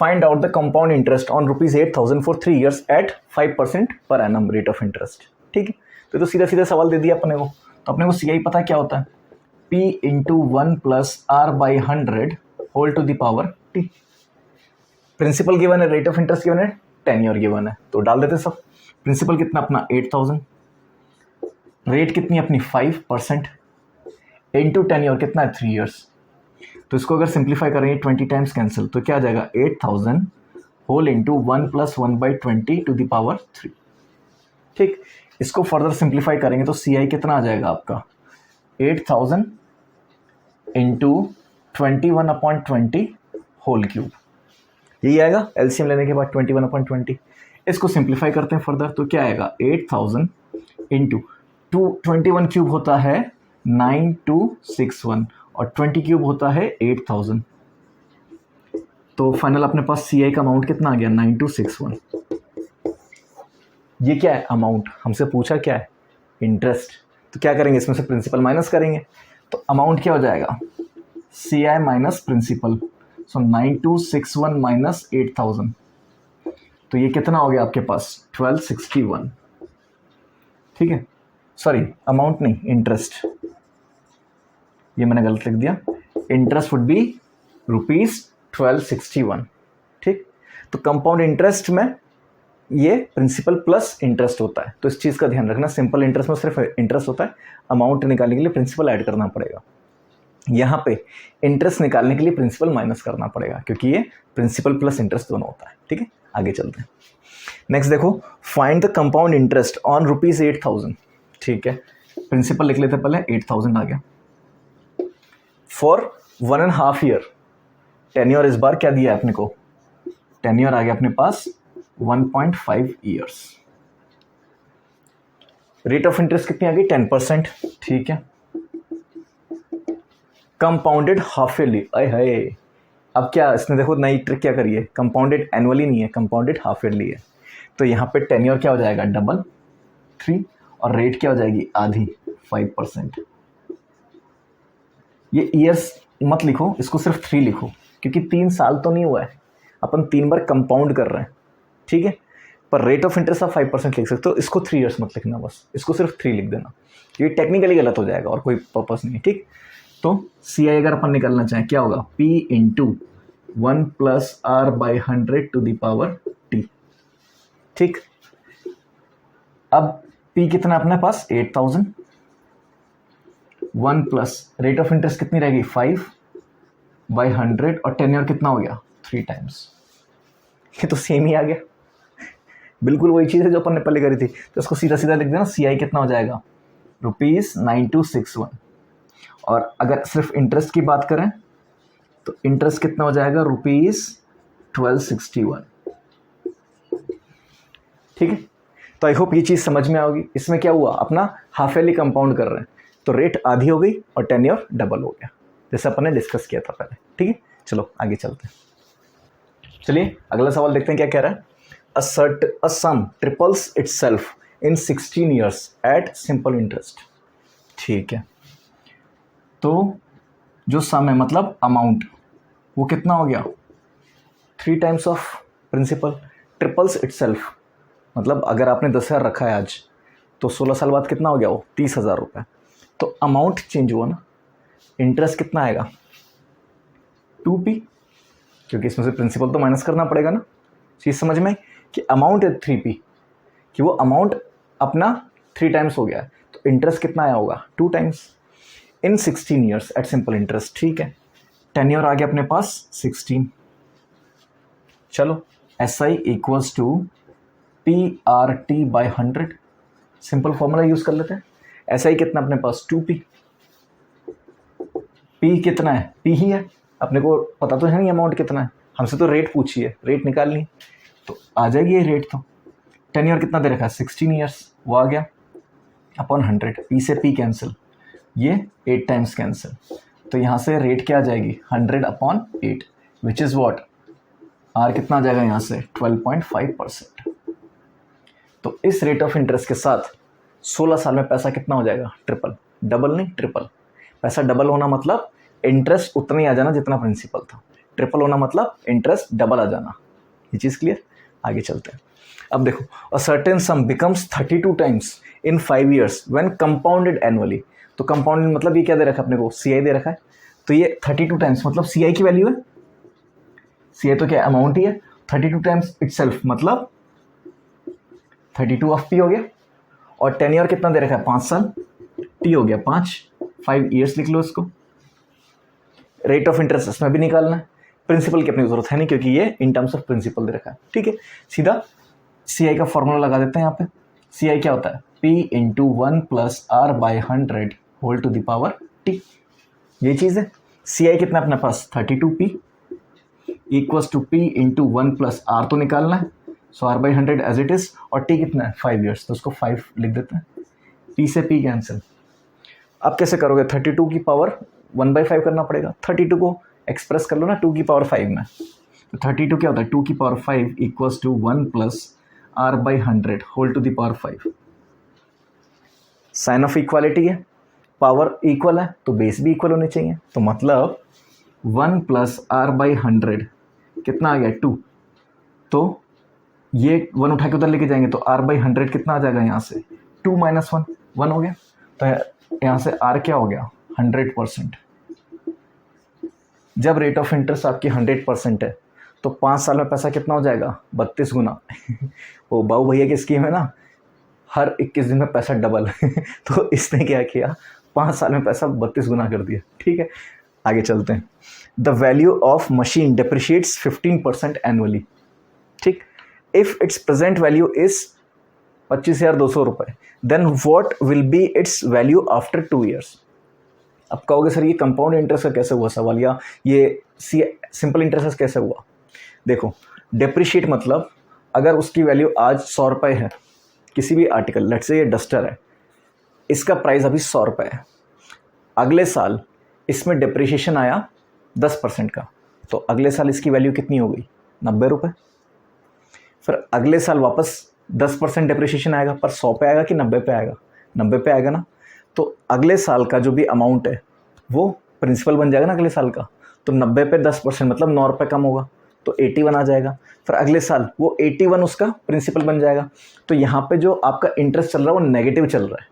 Find out the compound interest on ₹8000 for 3 years at 5% per annum rate of interest. ठीक है, तो सीधा सीधा सवाल दे दिया अपने को, तो अपने को सीधा ही पता क्या होता है, P into 1 plus R/100 whole to the power T। Principal given है, रेट ऑफ इंटरेस्ट गिवन है, टेन्योर गिवन है, तो डाल देते सब। प्रिंसिपल कितना अपना 8000, रेट कितनी अपनी 5%, इनटू टेन्योर कितना है 3 ईयर्स। तो इसको अगर सिंप्लीफाई करेंगे 20 टाइम्स कैंसिल, तो क्या आ जाएगा 8000 whole into 1 + 1/20 to the power 3। ठीक, इसको फर्दर सिंप्लीफाई करेंगे तो सी आई कितना आ जाएगा आपका 8000 इंटू 21/20 होल क्यूब, यही आएगा एलसीएम लेने के बाद 21/20। इसको सिंप्लीफाई करते हैं फर्दर, तो क्या आएगा 8000 इंटू 21 क्यूब होता है 9261 और 20 क्यूब होता है 8000। तो फाइनल अपने पास सी आई का अमाउंट कितना आ गया 9261। ये क्या है अमाउंट, हमसे पूछा क्या है इंटरेस्ट, तो क्या करेंगे इसमें से प्रिंसिपल माइनस करेंगे, तो अमाउंट क्या हो जाएगा सी I minus principal. So 9261 minus 8000, तो ये कितना हो गया आपके पास 1261। ठीक है, सॉरी अमाउंट नहीं इंटरेस्ट, ये मैंने गलत लिख दिया, इंटरेस्ट वुड बी ₹1261। ठीक, तो कंपाउंड इंटरेस्ट में ये प्रिंसिपल प्लस इंटरेस्ट होता है, तो इस चीज़ का ध्यान रखना। सिंपल इंटरेस्ट में सिर्फ इंटरेस्ट होता है, अमाउंट निकालने के लिए प्रिंसिपल ऐड करना पड़ेगा। यहाँ पे इंटरेस्ट निकालने के लिए प्रिंसिपल माइनस करना पड़ेगा, क्योंकि ये प्रिंसिपल प्लस इंटरेस्ट दोनों होता है। ठीक है, आगे चलते हैं। नेक्स्ट देखो, find the compound interest on ₹8000। ठीक है, प्रिंसिपल लिख लेते पहले, 8000 आ गया फॉर 1.5 ईयर। टेन्योर इस बार क्या दिया है अपने को, टेन्योर आ गया अपने पास 1.5 ईयर्स। रेट ऑफ इंटरेस्ट कितनी आ गई 10%। ठीक है, कंपाउंडेड हाफ ईयरली, अय है। अब क्या इसने देखो नई ट्रिक क्या करी है, कंपाउंडेड एनुअली नहीं है, कंपाउंडेड हाफ ईयरली है। तो यहाँ पे टेन्योर क्या हो जाएगा डबल 3 और रेट क्या हो जाएगी आधी 5%। ये ईयर्स मत लिखो, इसको सिर्फ 3 लिखो, क्योंकि 3 साल तो नहीं हुआ है, अपन 3 बार कंपाउंड कर रहे हैं। ठीक है, पर रेट ऑफ इंटरेस्ट आप 5% लिख सकते हो, इसको 3 ईयर्स मत लिखना, बस इसको सिर्फ 3 लिख देना, क्योंकि टेक्निकली गलत हो जाएगा और कोई पर्पस नहीं है। ठीक, तो सी आई अगर अपन निकालना चाहें क्या होगा P into 1 + R/100 to the power T। ठीक, अब P कितना अपने पास 8000, 1 प्लस रेट ऑफ इंटरेस्ट कितनी रहेगी 5/100 और टेन्योर कितना हो गया 3 टाइम्स। ये तो सेम ही आ गया, बिल्कुल वही चीज़ है जो अपन ने पहले करी थी। तो इसको सीधा सीधा लिख देना, सी आई कितना हो जाएगा ₹9261। और अगर सिर्फ इंटरेस्ट की बात करें तो इंटरेस्ट कितना हो जाएगा ₹1261। ठीक है, तो आई होप ये चीज़ समझ में आओगी। इसमें क्या हुआ, अपना हाफ ईयरली कंपाउंड कर रहे हैं, तो रेट आधी हो गई और टेन्योर डबल हो गया, जैसे अपन ने डिस्कस किया था पहले। ठीक है, चलो आगे चलते हैं। चलिए अगला सवाल देखते हैं क्या कह रहा है। A sum triples itself in 16 years at simple interest। ठीक है, तो जो सम है मतलब अमाउंट, वो कितना हो गया 3 times of principal. Triples itself मतलब अगर आपने 10,000 रखा है आज, तो 16 साल बाद कितना हो गया वो 30,000 रुपये। तो अमाउंट चेंज हुआ ना, इंटरेस्ट कितना आएगा 2p, क्योंकि इसमें से प्रिंसिपल तो माइनस करना पड़ेगा ना। चीज़ समझ में कि अमाउंट है 3p, कि वो अमाउंट अपना 3 टाइम्स हो गया है, तो इंटरेस्ट कितना आया होगा 2 times in 16 years at simple interest. ठीक है, टेन्योर आ गया अपने पास 16। चलो SI equals to PRT/100, simple formula use कर लेते हैं। SI कितना अपने पास 2p, P कितना है P ही है, अपने को पता तो है नहीं अमाउंट कितना है, हमसे तो रेट पूछी है, रेट निकालनी, तो आ जाएगी ये रेट। तो टेन्योर कितना दे रखा है 16 ईयर्स, वो आ गया अपॉन 100, P से P कैंसिल, ये 8 टाइम्स कैंसिल, तो यहाँ से रेट क्या आ जाएगी 100/8 विच इज़ वॉट, R कितना आ जाएगा यहाँ से 12.5%। तो इस रेट ऑफ इंटरेस्ट के साथ 16 साल में पैसा कितना हो जाएगा ट्रिपल, डबल नहीं ट्रिपल। पैसा डबल होना मतलब इंटरेस्ट उतना ही आ जाना जितना प्रिंसिपल था, ट्रिपल होना मतलब इंटरेस्ट डबल आ जाना। ये चीज़ क्लियर, आगे चलते हैं। अब देखो, अ certain some becomes 32 times in 5 years when compounded annually. तो कंपाउंडेड मतलब ये क्या दे रखा है अपने को, CI दे रखा है, तो ये 32 टाइम्स मतलब CI की वैल्यू है, CI तो क्या अमाउंट ही है, 32 टाइम्स इटसेल्फ मतलब 32 ऑफ पी हो गया, और टेन्योर कितना दे रखा है 5 साल, टी हो गया 5 ईयर्स लिख लो इसको। रेट ऑफ इंटरेस्ट इसमें भी निकालना है, प्रिंसिपल की अपनी जरूरत है नहीं क्योंकि ये इन टर्म्स ऑफ प्रिंसिपल दे रखा है। ठीक है, सीधा सी आई का फॉर्मूला लगा देते हैं यहाँ पे। सी आई क्या होता है, P into 1 plus R by 100 whole to the power T, ये चीज़ है। सी आई कितना अपने पास 32p equals to P into 1 plus R तो निकालना है, so R by 100 as it is, और टी कितना है 5 ईयर्स, तो उसको 5 लिख देते हैं। पी से पी कैंसिल। अब कैसे करोगे, 32 की पावर 1/5 करना पड़ेगा, 32 को एक्सप्रेस कर लो ना 2 की पावर 5 में, तो 32 क्या होता है 2 की power 5 equals to 1 plus R by 100 whole to the power 5। Sign of equality है, पावर इक्वल है तो बेस भी इक्वल होने चाहिए, तो मतलब 1 प्लस आर बाई 100 कितना आ गया 2, तो ये 1 उठा के उधर लेके जाएंगे तो आर बाई 100 कितना आ जाएगा यहाँ से 2 माइनस 1 1 हो गया, तो यहाँ से आर क्या हो गया 100%। जब रेट ऑफ इंटरेस्ट आपकी 100% है तो 5 साल में पैसा कितना हो जाएगा 32 गुना। वो बाबू भैया की स्कीम है ना, हर 21 दिन में पैसा डबल। तो इसने क्या किया 5 साल में पैसा 32 गुना कर दिया। ठीक है, आगे चलते हैं। The value of machine depreciates 15% annually. ठीक, if its present value is 25,200 रुपये, then what will be its value after 2 years. अब कहोगे सर ये कंपाउंड इंटरेस्ट का कैसे हुआ सवाल, या ये सिंपल इंटरेस्ट कैसे हुआ। देखो, डेप्रिशिएट मतलब अगर उसकी वैल्यू आज 100 रुपये है, किसी भी आर्टिकल, लेट्स से ये डस्टर है, इसका प्राइस अभी 100 रुपये है, अगले साल इसमें डिप्रिशिएशन आया 10% का, तो अगले साल इसकी वैल्यू कितनी हो गई 90 रुपये। फिर अगले साल वापस 10% डिप्रिशिएशन आएगा, पर 100 पे आएगा कि 90 पे आएगा, 90 पे आएगा ना, तो अगले साल का जो भी अमाउंट है वो प्रिंसिपल बन जाएगा ना अगले साल का, तो 90 पे 10% मतलब 9 रुपये कम होगा, तो 81 आ जाएगा। फिर अगले साल वो 81 उसका प्रिंसिपल बन जाएगा। तो यहाँ पे जो आपका इंटरेस्ट चल रहा है वो नेगेटिव चल रहा है,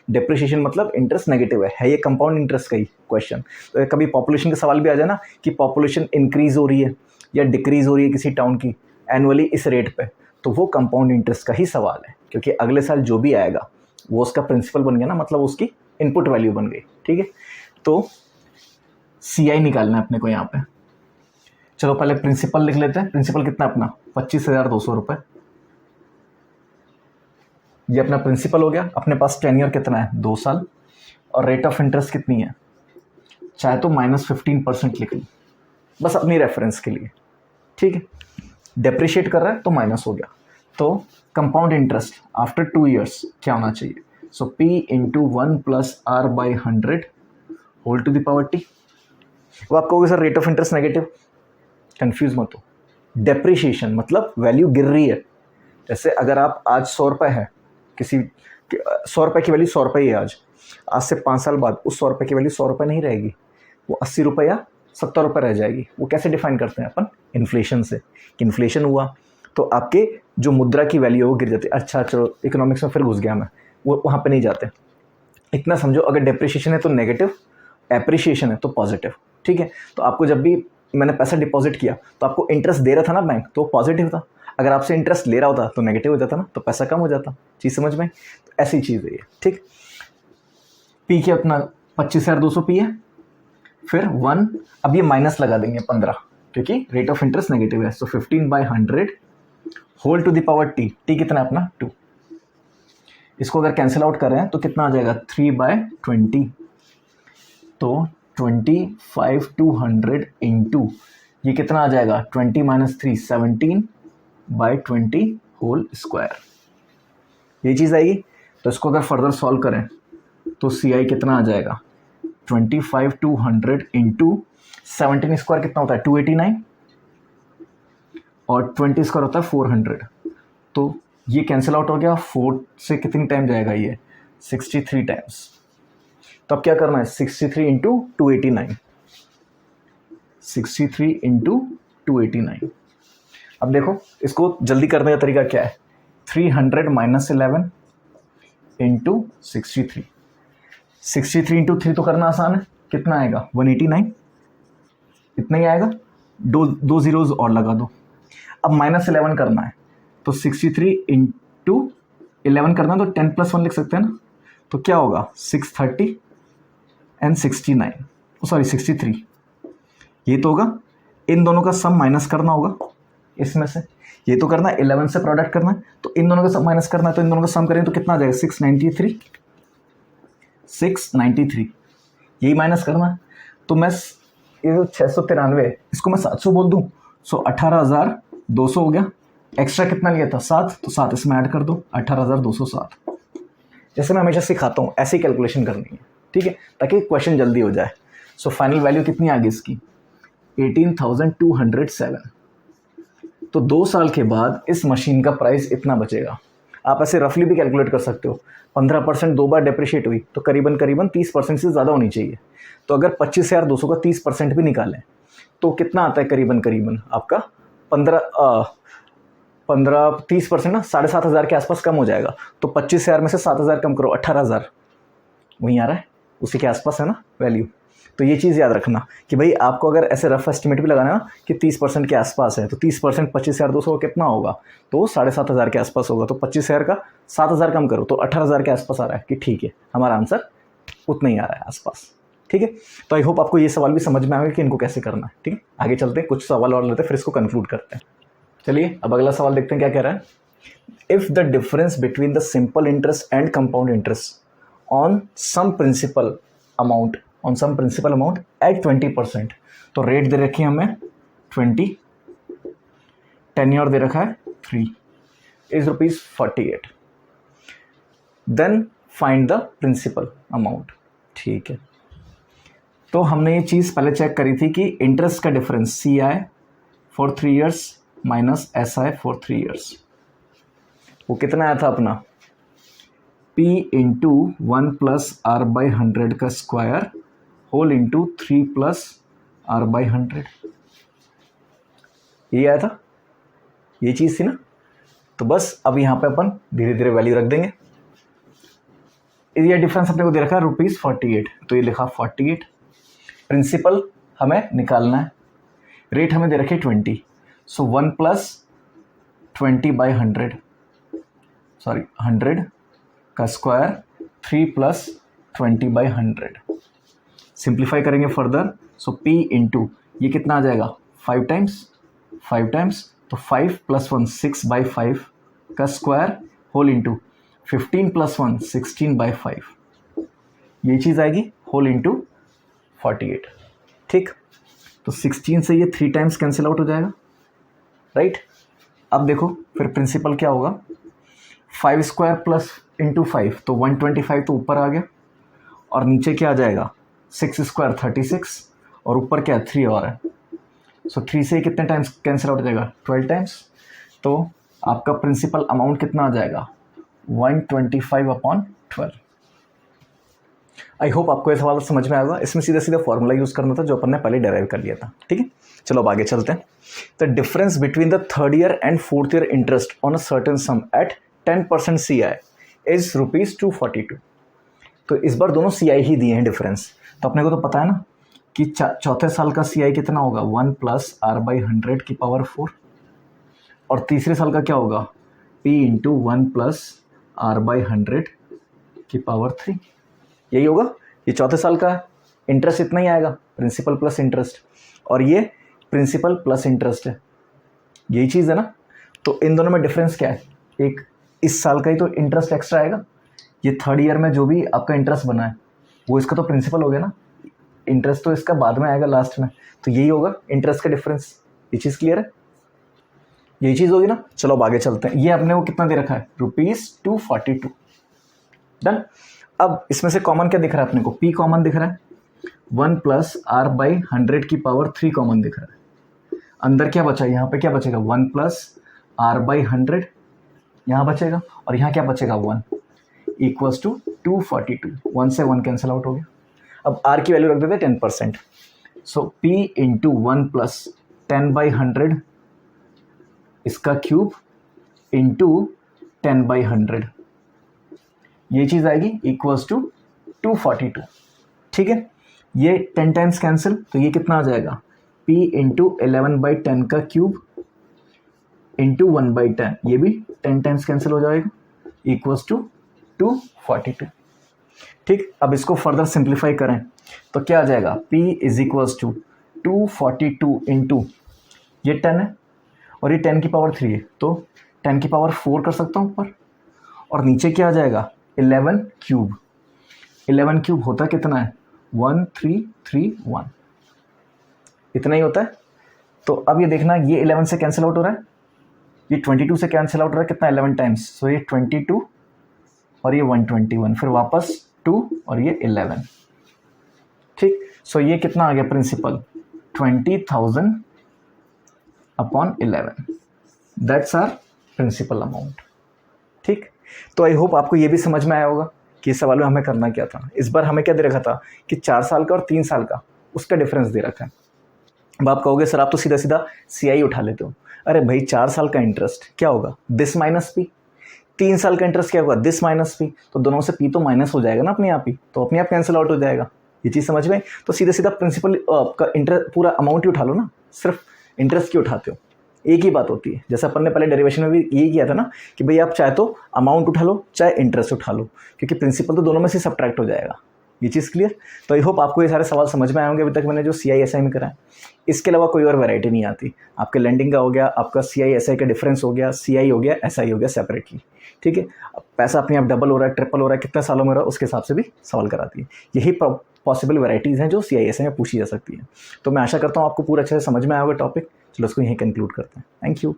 डिप्रिशिएशन मतलब इंटरेस्ट नेगेटिव है ये कंपाउंड इंटरेस्ट का ही क्वेश्चन। तो कभी पॉपुलेशन का सवाल भी आ जाए ना कि पॉपुलेशन इंक्रीज हो रही है या डिक्रीज हो रही है किसी टाउन की एनुअली इस रेट पे, तो वो कंपाउंड इंटरेस्ट का ही सवाल है, क्योंकि अगले साल जो भी आएगा वो उसका प्रिंसिपल बन गया ना, मतलब उसकी इनपुट वैल्यू बन गई। ठीक है, तो सी आई निकालना है अपने को यहाँ पे। चलो पहले प्रिंसिपल लिख लेते हैं। प्रिंसिपल कितना अपना 25,200 रुपये, ये अपना प्रिंसिपल हो गया। अपने पास टेन्योर कितना है 2 साल, और रेट ऑफ इंटरेस्ट कितनी है, चाहे तो -15% लिख लो बस अपनी रेफरेंस के लिए। ठीक है, डेप्रिशिएट कर रहा है तो माइनस हो गया, तो कंपाउंड इंटरेस्ट आफ्टर 2 ईयर्स क्या होना चाहिए, so P into 1 plus R by 100 whole to the power T. वो आप कहोगे sir rate of interest negative, confuse मत हो, डेप्रिशिएशन मतलब वैल्यू गिर रही है। जैसे अगर आप आज 100 रुपये है, किसी 100 रुपये की वैल्यू 100 रुपये ही है आज से 5 साल बाद उस 100 रुपये की वैल्यू 100 रुपये नहीं रहेगी, वो 80 रुपये या 70 रुपये रह जाएगी। वो कैसे डिफाइन करते हैं अपन, इन्फ्लेशन से, कि इन्फ्लेशन हुआ तो आपके जो मुद्रा की वैल्यू है वो गिर जाती है। अच्छा चलो इकोनॉमिक्स में फिर घुस गया मैं, वो वहाँ पे नहीं जाते। इतना समझो, अगर डेप्रिशिएशन है तो नेगेटिव, एप्रिशिएशन है तो पॉजिटिव। ठीक है, तो आपको जब भी मैंने पैसा डिपॉजिट किया तो आपको इंटरेस्ट दे रहा था ना बैंक, तो पॉजिटिव था। अगर आपसे इंटरेस्ट ले रहा होता तो नेगेटिव हो जाता ना, तो पैसा कम हो जाता। चीज़ समझ में, तो ऐसी चीज़ है ये। ठीक, पी के अपना 25,200 पी है, फिर 1, अब ये माइनस लगा देंगे 15 क्योंकि रेट ऑफ इंटरेस्ट नेगेटिव है, so 15/100 whole to the power T. T कितना है अपना 2, इसको अगर कैंसिल आउट कर रहे हैं तो कितना आ जाएगा 3/20, तो 25/200 इंटू ये कितना आ जाएगा 20 - 3 17/20 होल स्क्वायर, ये चीज़ आएगी। तो इसको अगर फर्दर सॉल्व करें तो सी आई कितना आ जाएगा 25/200 इंटू 17 स्क्वायर कितना होता है 289, और 20 स्क्वायर होता है 400, तो ये कैंसिल आउट हो गया। 4 से कितनी टाइम जाएगा ये 63 टाइम्स। तो अब क्या करना है 63 इंटू 289, 63 इंटू 289। अब देखो इसको जल्दी करने का तरीका क्या है, 300 - 11 इंटू 63, 63 इंटू 3 तो करना आसान है, कितना आएगा 189, इतना ही आएगा। दो जीरोज और लगा दो। अब -11 करना है तो 63 इंटू 11 करना है तो 10 + 1 लिख सकते हैं ना, तो क्या होगा 630 एंड 69, सॉरी 63, ये तो होगा। इन दोनों का सम माइनस करना होगा इसमें से, ये तो करना है 11 से प्रोडक्ट करना है, तो इन दोनों का सम माइनस करना है, तो इन दोनों का सम करें तो कितना आ जाएगा 693 यही माइनस करना है। तो मैं ये जो 693 इसको मैं 700 बोल दूं, सो 18,200 हो गया। एक्स्ट्रा कितना लिया था 7, तो 7 इसमें ऐड कर दो 18,207। जैसे मैं हमेशा सिखाता हूँ ऐसी कैलकुलेशन करनी है, ठीक है, ताकि क्वेश्चन जल्दी हो जाए। सो फाइनल वैल्यू कितनी आ गई इसकी 18,207। तो 2 साल के बाद इस मशीन का प्राइस इतना बचेगा। आप ऐसे रफली भी कैलकुलेट कर सकते हो, 15% 2 बार डेप्रिशिएट हुई तो करीबन 30% से ज़्यादा होनी चाहिए। तो अगर 25,200 का 30% भी निकालें तो कितना आता है करीबन आपका 30% ना 7,500 के आसपास कम हो जाएगा। तो 25,000 में से 7,000 कम करो 18,000, वहीं आ रहा है, उसी के आसपास है ना वैल्यू। तो ये चीज़ याद रखना कि भाई आपको अगर ऐसे रफ एस्टिमेट भी लगाना है ना कि 30% के आसपास है, तो 30% 25,200 कितना होगा, तो 7,500 के आसपास होगा। तो 25,000 का 7,000 कम करो तो 18,000 के आसपास आ रहा है कि ठीक है, हमारा आंसर उतना ही आ रहा है आसपास। ठीक है, तो आई होप आपको ये सवाल भी समझ में आएगा कि इनको कैसे करना है। ठीक है, आगे चलते हैं, कुछ सवाल और लेते हैं, फिर इसको कंक्लूड करते हैं। चलिए अब अगला सवाल देखते हैं क्या कह रहा है। If the difference between the simple interest and compound interest on some principal amount at 20%, तो रेट दे रखी है हमें 20, टेन्योर दे रखा है 3, is ₹48, then find the principal amount. ठीक है, तो हमने ये चीज़ पहले चेक करी थी कि इंटरेस्ट का difference CI for 3 years minus SI for 3 years, वो कितना आया था अपना P इंटू 1 + R/100 का स्क्वायर होल इंटू 3 + R/100, ये आया था, ये चीज़ थी ना। तो बस अब यहाँ पे अपन धीरे धीरे वैल्यू रख देंगे। ये डिफरेंस अपने को दे रखा है ₹48, तो ये लिखा 48। प्रिंसिपल हमें निकालना है, रेट हमें दे रखे 20, सो 1 + 20/100, सॉरी 100 का स्क्वायर 3 + 20/100। सिंप्लीफाई करेंगे फर्दर, सो P इंटू ये कितना आ जाएगा 5 टाइम्स, तो 5 + 1 6/5 का स्क्वायर होल इंटू 15 + 1 16/5, ये चीज़ आएगी होल इंटू 48। ठीक, तो 16 से ये 3 टाइम्स कैंसिल आउट हो जाएगा, राइट। अब देखो फिर प्रिंसिपल क्या होगा, 5 स्क्वायर प्लस इंटू 5 तो 125 तो ऊपर आ गया, और नीचे क्या आ जाएगा 6 स्क्वायर 36, और ऊपर क्या 3 और है, सो 3 से कितने टाइम्स कैंसिल आउट हो जाएगा 12 टाइम्स। तो आपका प्रिंसिपल अमाउंट कितना आ जाएगा 125/12। आई होप आपको ये सवाल समझ में आएगा। इसमें सीधा सीधा फॉर्मूला यूज़ करना था जो अपन ने पहले डेराइव कर लिया था। ठीक है, चलो अब आगे चलते हैं। The difference between the 3rd year and 4th year interest on a certain sum at 10% CI is ₹242। तो इस बार दोनों CI ही दिए हैं डिफरेंस, तो अपने को तो पता है ना कि चौथे साल का CI कितना होगा 1 + R/100 की पावर 4, और तीसरे साल का क्या होगा P इंटू 1 + R/100 की पावर 3, यही होगा। ये चौथे साल का इंटरेस्ट इतना ही आएगा, प्रिंसिपल प्लस इंटरेस्ट, और ये प्रिंसिपल प्लस इंटरेस्ट है, यही चीज़ है ना। तो इन दोनों में डिफरेंस क्या है, एक इस साल का ही तो इंटरेस्ट एक्स्ट्रा आएगा, ये 3rd ईयर में जो भी आपका इंटरेस्ट बना है वो इसका तो प्रिंसिपल हो गया ना, इंटरेस्ट तो इसका बाद में आएगा लास्ट में, तो यही होगा इंटरेस्ट का डिफरेंस। ये चीज़ क्लियर है, यही चीज़ होगी ना। चलो अब आगे चलते हैं। ये अपने को कितना दे रखा है ₹242, डन। अब इसमें से कॉमन क्या दिख रहा है अपने को, P कॉमन दिख रहा है, 1 + R/100 की पावर 3 कॉमन दिख रहा है। अंदर क्या बचा, यहाँ पे क्या बचेगा 1 + R/100 यहाँ बचेगा, और यहाँ क्या बचेगा 1 = 242, 1 से 1 कैंसिल आउट हो गया। अब R की वैल्यू रख देते हैं 10%, सो P इंटू 1 + 10/100 इसका क्यूब इंटू 10/100, ये चीज़ आएगी =242। ठीक है, ये 10 टाइम्स कैंसिल, तो ये कितना आ जाएगा P इंटू 11/10 का क्यूब इंटू 1/10, ये भी 10 टाइम्स कैंसिल हो जाएगा, इक्वल्स टू 242। ठीक, अब इसको फर्दर सिंप्लीफाई करें तो क्या आ जाएगा, P is equals to 242 into ये 10 है और ये 10 की पावर 3 है, तो 10 की पावर 4 कर सकता हूँ ऊपर, और नीचे क्या आ जाएगा 11 क्यूब। 11 क्यूब होता कितना है 1331, इतना ही होता है। तो अब ये देखना, ये 11 से कैंसिल आउट हो रहा है, ये 22 से कैंसिल आउट हो रहा है, कितना 11 टाइम्स, सो ये 22 और ये 121, फिर वापस 2 और ये 11। ठीक, सो ये कितना आ गया principal 20,000 upon 11, that's our principal amount. ठीक, तो आई होप आपको ये भी समझ में आया होगा कि इस सवाल में हमें करना क्या था। इस बार हमें क्या दे रखा था कि 4 साल का और 3 साल का, उसका डिफरेंस दे रखा है। अब आप कहोगे सर आप तो सीधा सीधा CI उठा लेते हो। अरे भाई 4 साल का इंटरेस्ट क्या होगा, दिस माइनस पी, 3 साल का इंटरेस्ट क्या होगा, दिस माइनस पी, तो दोनों से पी तो माइनस हो जाएगा ना अपने आप ही, तो अपने आप कैंसिल आउट हो जाएगा। ये चीज़ समझ में, तो सीधा सीधा प्रिंसिपल का इंटरेस्ट पूरा अमाउंट ही उठा लो ना, सिर्फ इंटरेस्ट क्यों उठाते हो, एक ही बात होती है। जैसे अपन ने पहले डेरिवेशन में भी यही किया था ना कि भाई आप चाहे तो अमाउंट उठा लो चाहे इंटरेस्ट उठा लो, क्योंकि प्रिंसिपल तो दोनों में से सब्ट्रैक्ट हो जाएगा। ये चीज़ क्लियर। तो आई होप आपको ये सारे सवाल समझ में आए होंगे अभी तक मैंने जो CI SI में कराए। इसके अलावा कोई और वैरायटी नहीं आती। आपके लैंडिंग का हो गया, आपका CI SI का डिफरेंस हो गया, CI हो गया, SI हो गया सेपरेटली। ठीक है, पैसा अपने आप डबल हो रहा है, ट्रिपल हो रहा है, कितने सालों में हो रहा है, उसके हिसाब से भी सवाल कराती है। यही पॉसिबल वैरायटीज़ हैं जो CI SI में पूछी जा सकती है। तो मैं आशा करता हूँ आपको पूरा अच्छे से समझ में आया होगा टॉपिक। चलो इसको यहीं कंक्लूड करते हैं। Thank you.